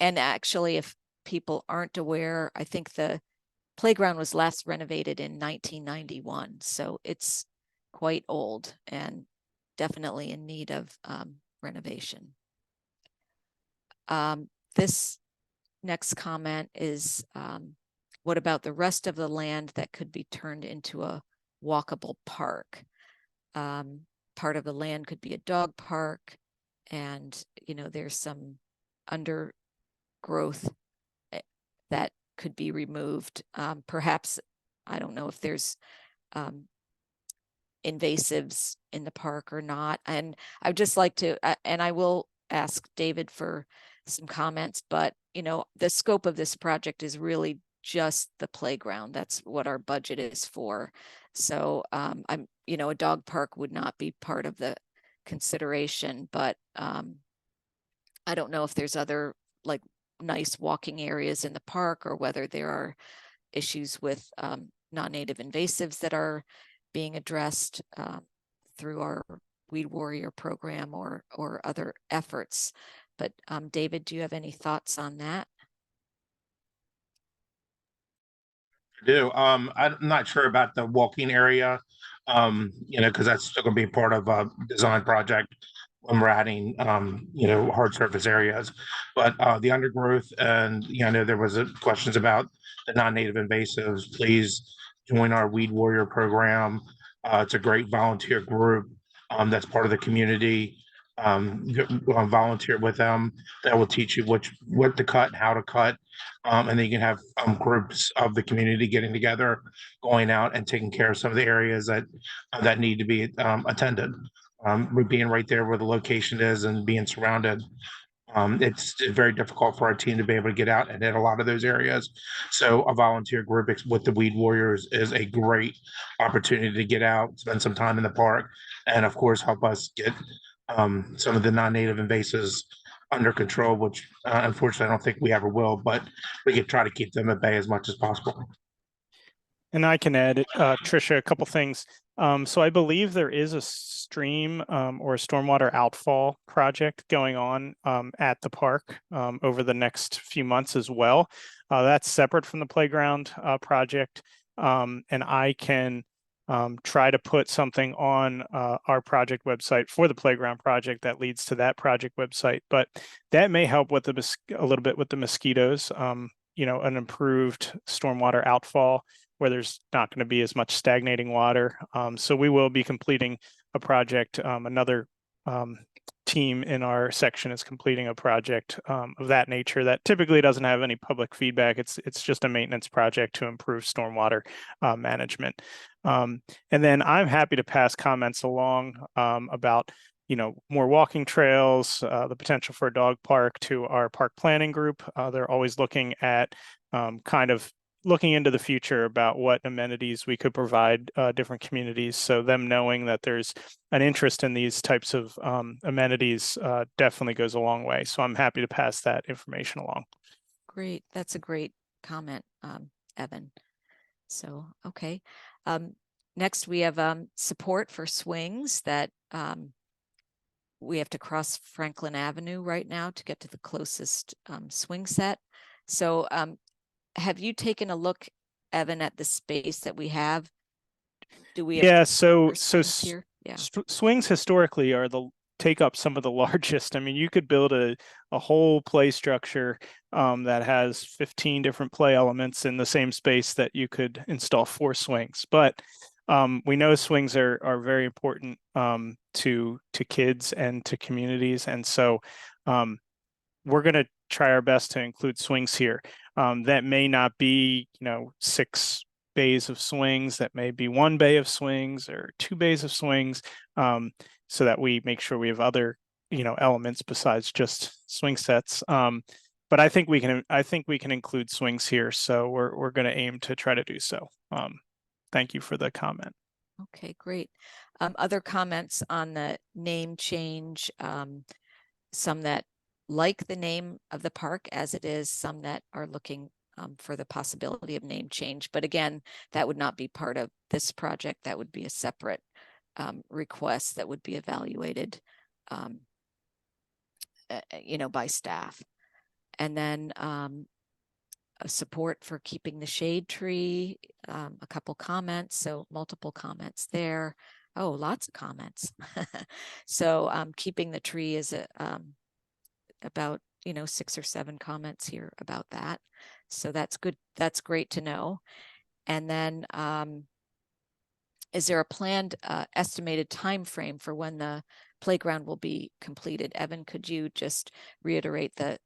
And actually, if people aren't aware, I think the playground was last renovated in 1991. So it's quite old and definitely in need of renovation. This next comment is, what about the rest of the land that could be turned into a walkable park? Part of the land could be a dog park, and there's some undergrowth that could be removed. Perhaps, I don't know if there's invasives in the park or not. And I would just like to, and I will ask David for some comments, but the scope of this project is really just the playground. That's what our budget is for. So a dog park would not be part of the consideration, but I don't know if there's other like nice walking areas in the park, or whether there are issues with non-native invasives that are being addressed through our Weed Warrior program or other efforts. But David, do you have any thoughts on that? I do. I'm not sure about the walking area, because that's still going to be part of a design project when we're adding, hard surface areas. But the undergrowth, and there was questions about the non-native invasives. Please join our Weed Warrior program. It's a great volunteer group that's part of the community. Volunteer with them. That will teach you what to cut, how to cut, and then you can have groups of the community getting together, going out and taking care of some of the areas that need to be attended. Being right there where the location is and being surrounded, it's very difficult for our team to be able to get out and hit a lot of those areas. So a volunteer group with the Weed Warriors is a great opportunity to get out, spend some time in the park, and of course help us get some of the non-native invasives under control, which unfortunately I don't think we ever will, but we could try to keep them at bay as much as possible. And I can add, Tricia, a couple things. So I believe there is a stream or a stormwater outfall project going on at the park over the next few months as well. That's separate from the playground project. And I can try to put something on our project website for the playground project that leads to that project website. But that may help with a little bit with the mosquitoes. an improved stormwater outfall where there's not going to be as much stagnating water. So we will be completing a project. Another team in our section is completing a project of that nature that typically doesn't have any public feedback. It's just a maintenance project to improve stormwater management. And then I'm happy to pass comments along about more walking trails, the potential for a dog park to our park planning group. They're always looking at kind of looking into the future about what amenities we could provide different communities. So them knowing that there's an interest in these types of amenities definitely goes a long way. So I'm happy to pass that information along. Great. That's a great comment, Evan. So, okay. Next, we have support for swings that we have to cross Franklin Avenue right now to get to the closest swing set. So have you taken a look, Evan, at the space that we have? Do we have swings here? Yeah. Swings historically take up some of the largest. I mean, you could build a whole play structure that has 15 different play elements in the same space that you could install 4 swings. But we know swings are very important to kids and to communities, and so we're going to try our best to include swings here. That may not be 6 bays of swings. That may be 1 bay of swings or 2 bays of swings, so that we make sure we have other elements besides just swing sets. But I think we can include swings here, so we're going to aim to try to do so. Thank you for the comment. Okay, great. Other comments on the name change, some that like the name of the park as it is, some that are looking for the possibility of name change. But again, that would not be part of this project. That would be a separate request that would be evaluated, by staff. And then support for keeping the shade tree, a couple comments, so multiple comments there. Oh, lots of comments. So keeping the tree is about 6 or 7 comments here about that. So that's good. That's great to know. And then is there a planned estimated time frame for when the playground will be completed? Evan, could you just reiterate the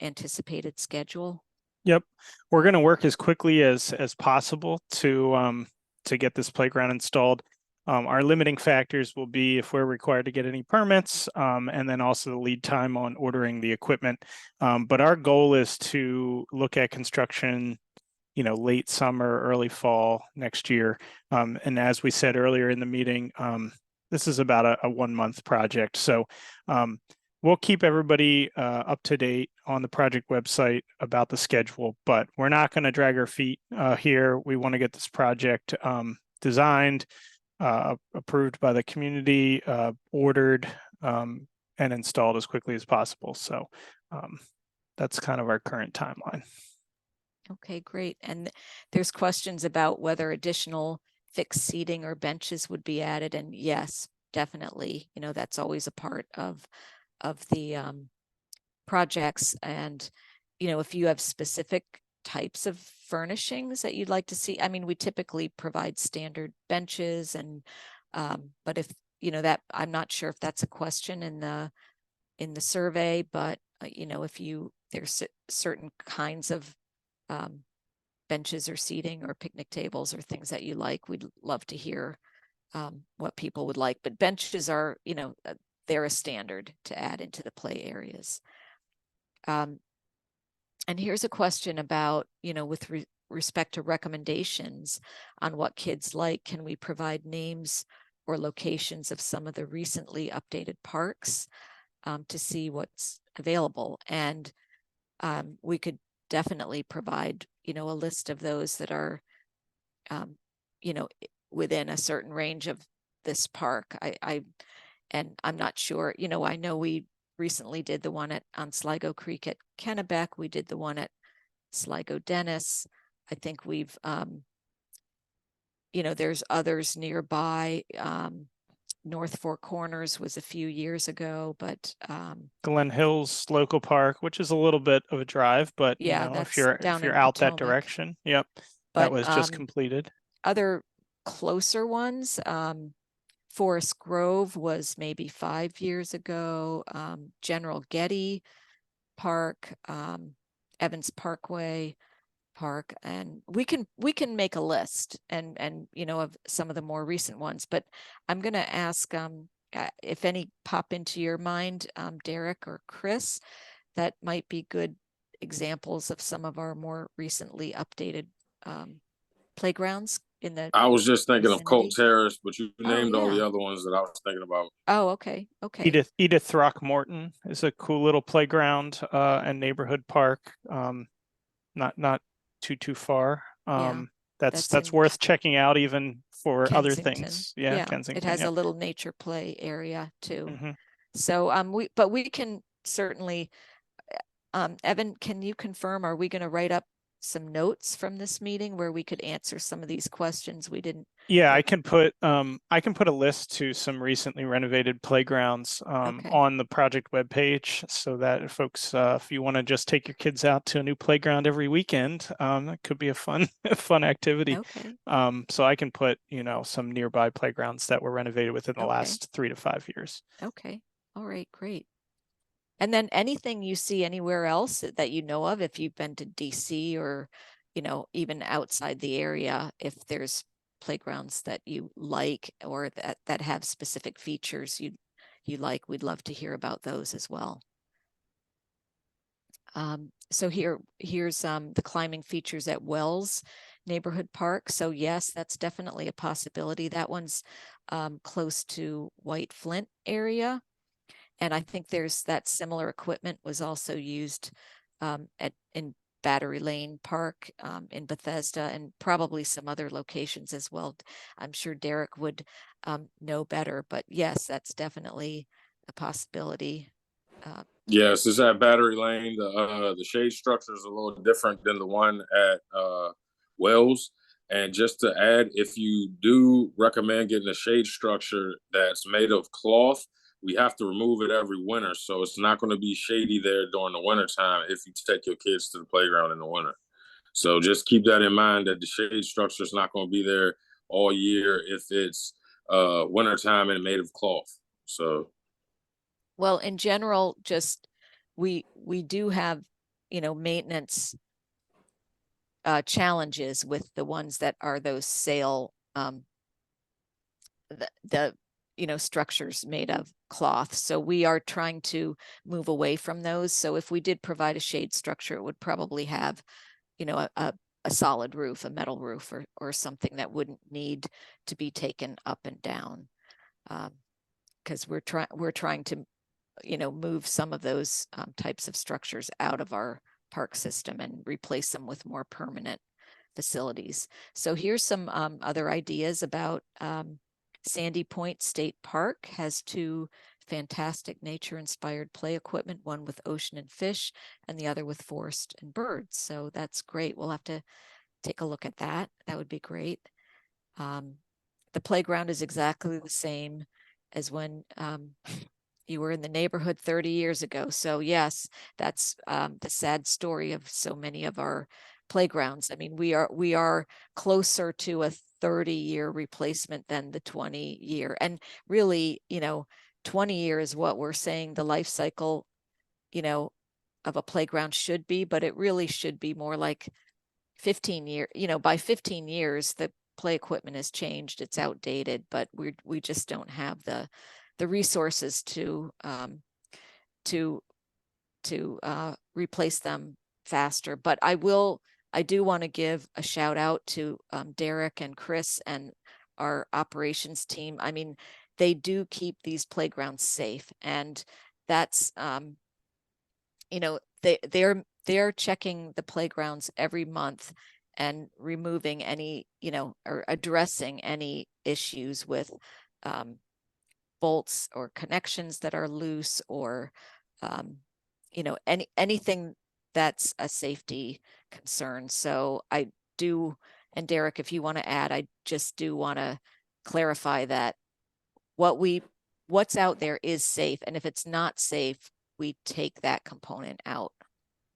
anticipated schedule? Yep, we're going to work as quickly as possible to get this playground installed. Our limiting factors will be if we're required to get any permits, and then also the lead time on ordering the equipment. But our goal is to look at construction, late summer, early fall next year. And as we said earlier in the meeting, this is about a 1-month project. So we'll keep everybody up to date on the project website about the schedule, but we're not going to drag our feet here. We want to get this project designed, approved by the community, ordered, and installed as quickly as possible. So that's kind of our current timeline. Okay, great. And there's questions about whether additional fixed seating or benches would be added. And yes, definitely, that's always a part of the projects. And, if you have specific types of furnishings that you'd like to see, I mean, we typically provide standard benches and, but if, that, I'm not sure if that's a question in the survey, but, if there's certain kinds of benches or seating or picnic tables or things that you like, we'd love to hear what people would like. But benches are, they're a standard to add into the play areas. And here's a question about, with respect to recommendations on what kids like, can we provide names or locations of some of the recently updated parks to see what's available? And we could definitely provide, a list of those that are, within a certain range of this park. And I'm not sure, I know we recently did the one on Sligo Creek at Kennebec. We did the one at Sligo Dennis. I think we've, there's others nearby. North Four Corners was a few years ago, but Glen Hills Local Park, which is a little bit of a drive, but you yeah, know, if that's you're down in out that Potomac. direction, yep, But that was just completed. other closer ones, Forest Grove was maybe 5 years ago. General Getty Park, Evans Parkway Park, and we can make a list and you know, of some of the more recent ones. But I'm going to ask if any pop into your mind, Derek or Chris, that might be good examples of some of our more recently updated playgrounds in the. I was just thinking of Colt vicinity. Terrace, but you Oh, named all the yeah. other ones that I was thinking about. Oh, okay. Okay. Edith Throckmorton is a cool little playground and neighborhood park. Not too far. Yeah, That's that's in worth checking out even for other Kensington. things. Yeah, It Kensington. has a Yep. little nature play area too. Mhm. So we can certainly, Evan, can you confirm, are we going to write up some notes from this meeting where we could answer some of these questions we didn't? Yeah, get? I can put a list to some recently renovated playgrounds Okay. on the project webpage, so that folks, if you want to just take your kids out to a new playground every weekend, that could be a fun fun activity. Okay. So I can put, you know, some nearby playgrounds that were renovated within the Okay. last 3 to 5 years. Okay. All right, great. And then anything you see anywhere else that you know of, if you've been to DC or, you know, even outside the area, if there's playgrounds that you like or that have specific features you like, we'd love to hear about those as well. So here's the climbing features at Wells Neighborhood Park. So yes, that's definitely a possibility. That one's close to White Flint area. And I think there's that similar equipment was also used in Battery Lane Park in Bethesda, and probably some other locations as well. I'm sure Derek would know better, but yes, that's definitely a possibility. Yes, it's at Battery Lane. The shade structure is a little different than the one at Wells. And just to add, if you do recommend getting a shade structure that's made of cloth, we have to remove it every winter. So it's not going to be shady there during the winter time if you take your kids to the playground in the winter. So just keep that in mind, that the shade structure is not going to be there all year if it's wintertime and made of cloth. So Well, in general, just we do have, you know, maintenance challenges with the ones that are those sail the you know, structures made of cloth. So we are trying to move away from those. So if we did provide a shade structure, it would probably have, you know, a solid roof, a metal roof, or something that wouldn't need to be taken up and down. Because we're trying to, you know, move some of those types of structures out of our park system and replace them with more permanent facilities. So here's some other ideas about Sandy Point State Park. Has 2 fantastic nature-inspired play equipment, one with ocean and fish and the other with forest and birds. So that's great. We'll have to take a look at that. That would be great. The playground is exactly the same as when you were in the neighborhood 30 years ago. So yes, that's the sad story of so many of our playgrounds. I mean, we are closer to a 30-year replacement than the 20-year. And really, you know, 20 years is what we're saying the life cycle, you know, of a playground should be, but it really should be more like 15 years. You know, by 15 years, the play equipment has changed, it's outdated, but we just don't have the resources to replace them faster. But I do want to give a shout out to Derek and Chris and our operations team. I mean, they do keep these playgrounds safe, and that's you know, they're checking the playgrounds every month and removing any, you know, or addressing any issues with bolts or connections that are loose, or you know, anything that's a safety concern. So I do, and Derek, if you want to add, I just do want to clarify that what's out there is safe. And if it's not safe, we take that component out.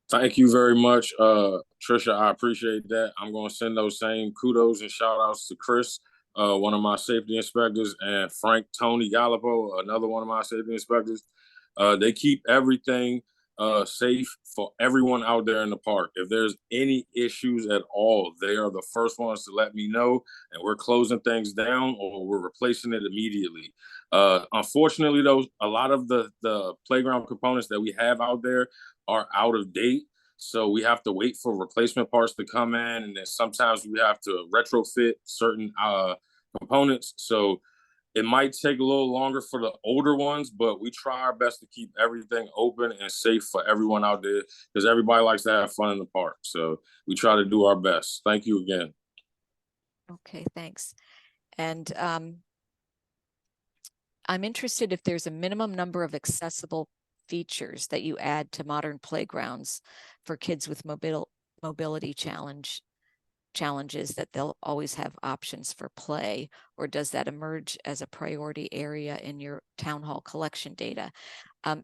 Thank you very much, Trisha. I appreciate that. I'm going to send those same kudos and shout outs to Chris, one of my safety inspectors, and Frank Tony Gallipo, another one of my safety inspectors. They keep everything safe for everyone out there in the park. If there's any issues at all, they are the first ones to let me know, and we're closing things down or we're replacing it immediately. Unfortunately, though, a lot of the playground components that we have out there are out of date. So we have to wait for replacement parts to come in. And then sometimes we have to retrofit certain components. So it might take a little longer for the older ones, but we try our best to keep everything open and safe for everyone out there because everybody likes to have fun in the park. So we try to do our best. Thank you again. Okay, thanks. And I'm interested if there's a minimum number of accessible features that you add to modern playgrounds for kids with mobility challenges, that they'll always have options for play, or does that emerge as a priority area in your town hall collection data?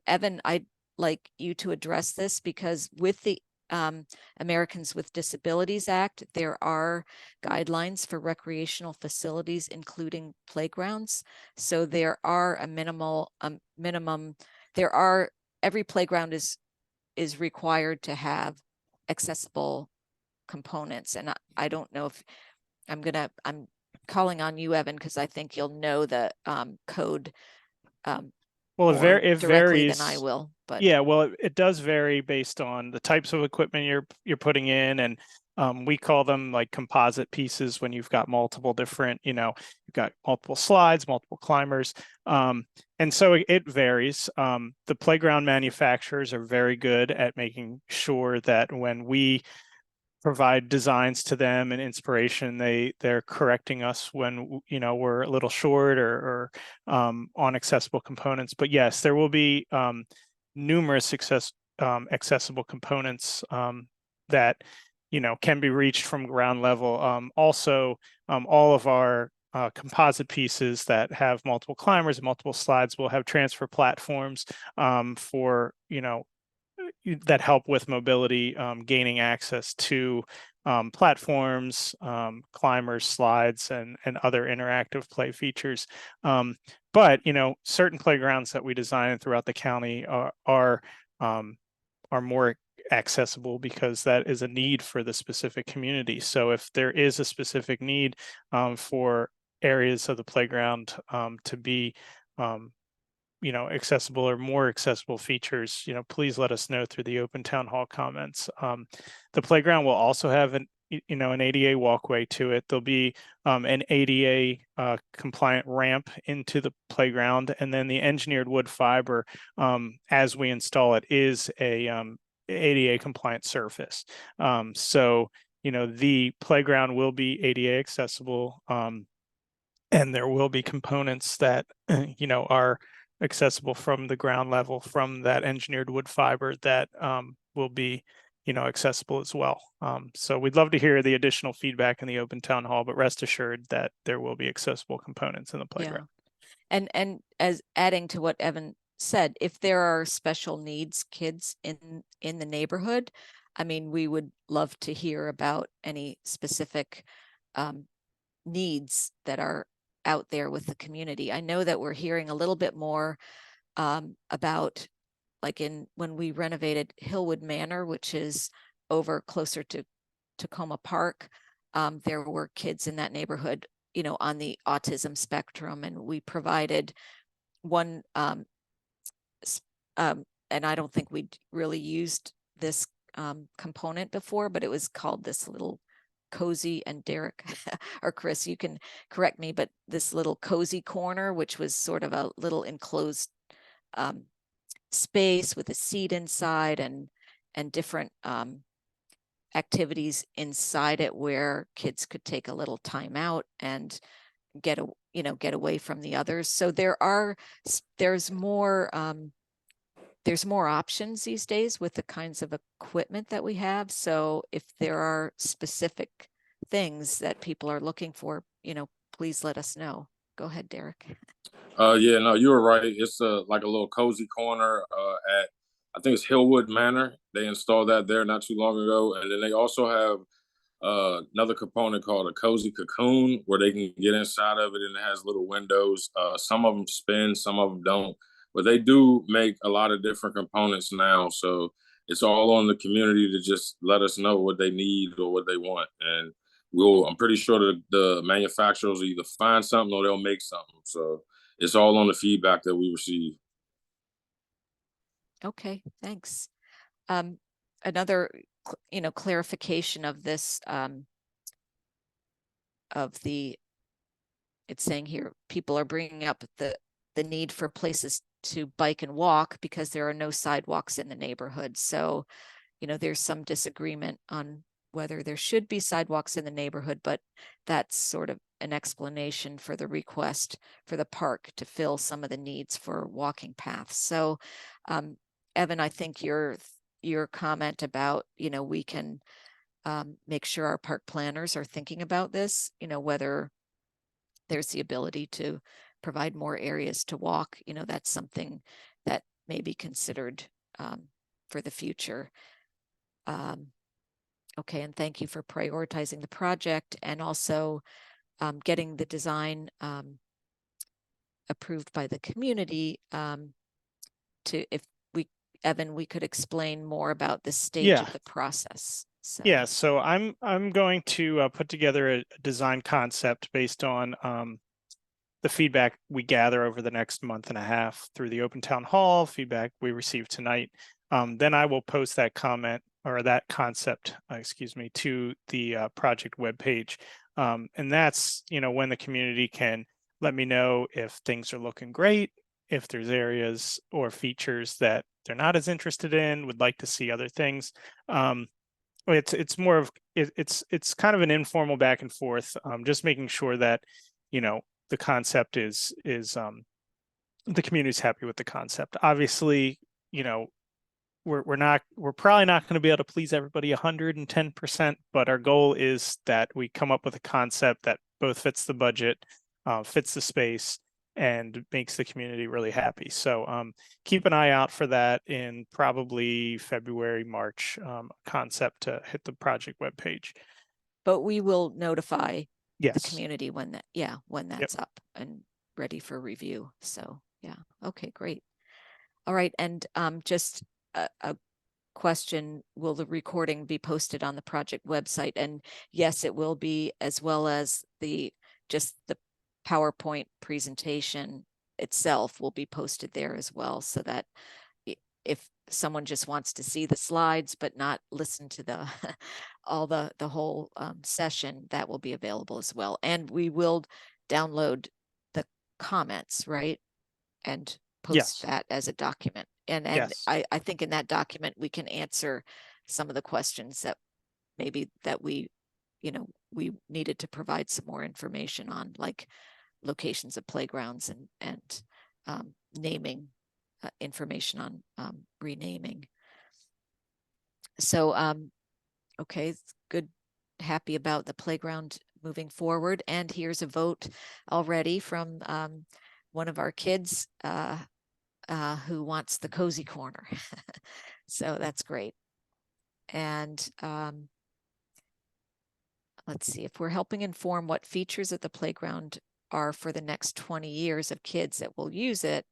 Evan, I'd like you to address this because with the Americans with Disabilities Act, there are guidelines for recreational facilities, including playgrounds. So there are a minimum, every playground is required to have accessible components. And I don't know if I'm calling on you, Evan, because I think you'll know the code Well, more it directly varies. than I will, but Yeah, well, it does vary based on the types of equipment you're putting in, and we call them like composite pieces when you've got multiple different, you've got multiple slides, multiple climbers, and so it varies. The playground manufacturers are very good at making sure that when we provide designs to them and inspiration, they're correcting us when we're a little short or on accessible components. But yes, there will be numerous accessible components that can be reached from ground level. Also, all of our composite pieces that have multiple climbers and multiple slides will have transfer platforms for that help with mobility, gaining access to platforms, climbers, slides, and other interactive play features. But certain playgrounds that we design throughout the county are more accessible because that is a need for the specific community. So if there is a specific need for areas of the playground to be accessible or more accessible features, please let us know through the open town hall comments. The playground will also have an ADA walkway to it. There'll be an ADA compliant ramp into the playground, and then the engineered wood fiber, as we install it, is a ADA compliant surface. So the playground will be ADA accessible, and there will be components that are accessible from the ground level from that engineered wood fiber that will be accessible as well. So we'd love to hear the additional feedback in the open town hall, but rest assured that there will be accessible components in the playground. Yeah. And as adding to what Evan said, if there are special needs kids in the neighborhood, I mean, we would love to hear about any specific needs that are out there with the community. I know that we're hearing a little bit more about, like when we renovated Hillwood Manor, which is over closer to Tacoma Park, there were kids in that neighborhood, on the autism spectrum, and we provided one, and I don't think we'd really used this component before, but it was called this little cozy, and Derek or Chris, you can correct me, but this little cozy corner, which was sort of a little enclosed space with a seat inside and different activities inside it where kids could take a little time out and get away from the others. So there's more options these days with the kinds of equipment that we have. So if there are specific things that people are looking for, please let us know. Go ahead, Derek. Yeah, no, you were right. It's like a little cozy corner at, I think it's Hillwood Manor. They installed that there not too long ago, and then they also have another component called a cozy cocoon where they can get inside of it, and it has little windows. Some of them spin, some of them don't, but they do make a lot of different components now. So it's all on the community to just let us know what they need or what they want, and I'm pretty sure the manufacturers will either find something or they'll make something. So it's all on the feedback that we receive. Okay, thanks. Another, clarification of this, it's saying here, people are bringing up the need for places to bike and walk because there are no sidewalks in the neighborhood. So, there's some disagreement on whether there should be sidewalks in the neighborhood, but that's sort of an explanation for the request for the park to fill some of the needs for walking paths. So, Evan, I think your comment about, we can make sure our park planners are thinking about this, whether there's the ability to provide more areas to walk, that's something that may be considered for the future. Okay, and thank you for prioritizing the project and also getting the design approved by the community. Evan, we could explain more about this stage of the process. So. Yeah, so I'm going to put together a design concept based on the feedback we gather over the next month and a half through the open town hall, feedback we received tonight. Then I will post that comment or that concept, excuse me, to the project webpage. And that's, when the community can let me know if things are looking great, if there's areas or features that they're not as interested in, would like to see other things. It's more of it's kind of an informal back and forth, just making sure that the concept is the community's happy with the concept. Obviously, we're probably not going to be able to please everybody 110%, but our goal is that we come up with a concept that both fits the budget, fits the space, and makes the community really happy. So keep an eye out for that in probably February, March, concept to hit the project webpage. But we will notify the community when that's up and ready for review. So yeah, okay, great. All right, and just a question, will the recording be posted on the project website? And yes, it will be, as well as the PowerPoint presentation itself will be posted there as well, so that if someone just wants to see the slides but not listen to the the whole session, that will be available as well. And we will download the comments, right, and post that as a document. And I think in that document we can answer some of the questions that maybe that we needed to provide some more information on, like locations of playgrounds and naming, information on renaming. So okay, good, happy about the playground moving forward. And here's a vote already from one of our kids who wants the cozy corner. So that's great. And let's see, if we're helping inform what features of the playground are for the next 20 years of kids that will use it,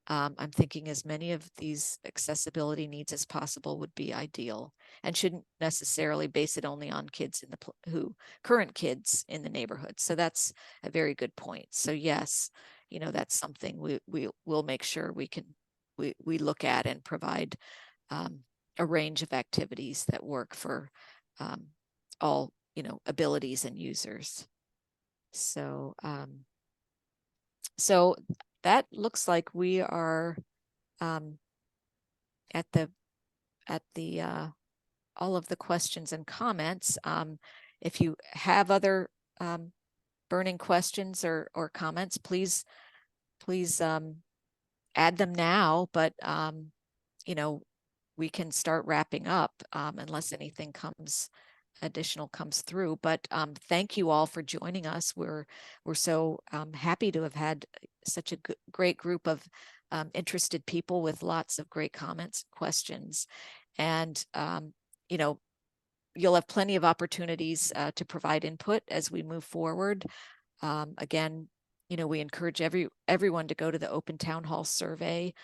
I'm thinking as many of these accessibility needs as possible would be ideal, and shouldn't necessarily base it only on kids in the current kids in the neighborhood. So that's a very good point. So yes, that's something we'll make sure we look at and provide a range of activities that work for all abilities and users. So so that looks like we are at the all of the questions and comments. If you have other burning questions or comments, please add them now. But we can start wrapping up unless anything comes additional comes through. But thank you all for joining us. We're so happy to have had such a great group of interested people with lots of great comments, questions, and you know, you'll have plenty of opportunities to provide input as we move forward. Again, you know, we encourage everyone to go to the Open Town Hall survey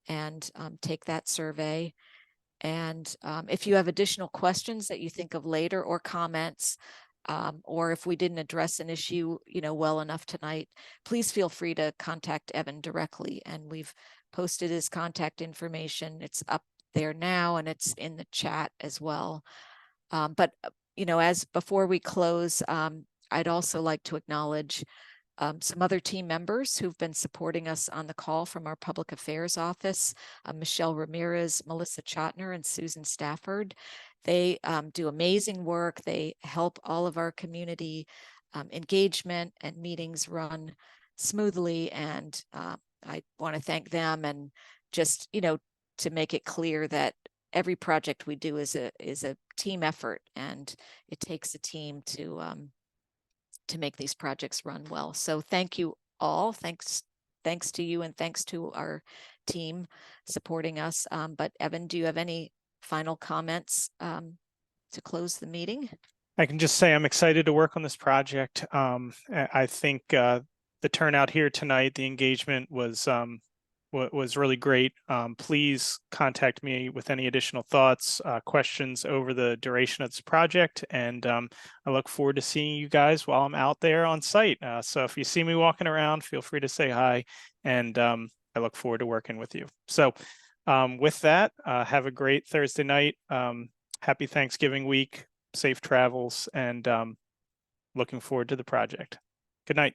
and take that survey. And if you have additional questions that you think of later or comments, or if we didn't address an issue, you know, well enough tonight, please feel free to contact Evan directly. And we've posted his contact information. It's up there now, and it's in the chat as well. But, you know, as before we close, I'd also like to acknowledge some other team members who've been supporting us on the call from our public affairs office, Michelle Ramirez, Melissa Chotner, and Susan Stafford. They do amazing work. They help all of our community engagement and meetings run smoothly. And I want to thank them, and just, you know, to make it clear that every project we do is a team effort, and it takes a team to make these projects run well. So thank you all. Thanks to you, and thanks to our team supporting us. But Evan, do you have any final comments to close the meeting? I can just say I'm excited to work on this project. I think the turnout here tonight, the engagement was really great. Please contact me with any additional thoughts, questions over the duration of this project. And I look forward to seeing you guys while I'm out there on site. So if you see me walking around, feel free to say hi. And I look forward to working with you. So with that, have a great Thursday night. Happy Thanksgiving week, safe travels, and looking forward to the project. Good night.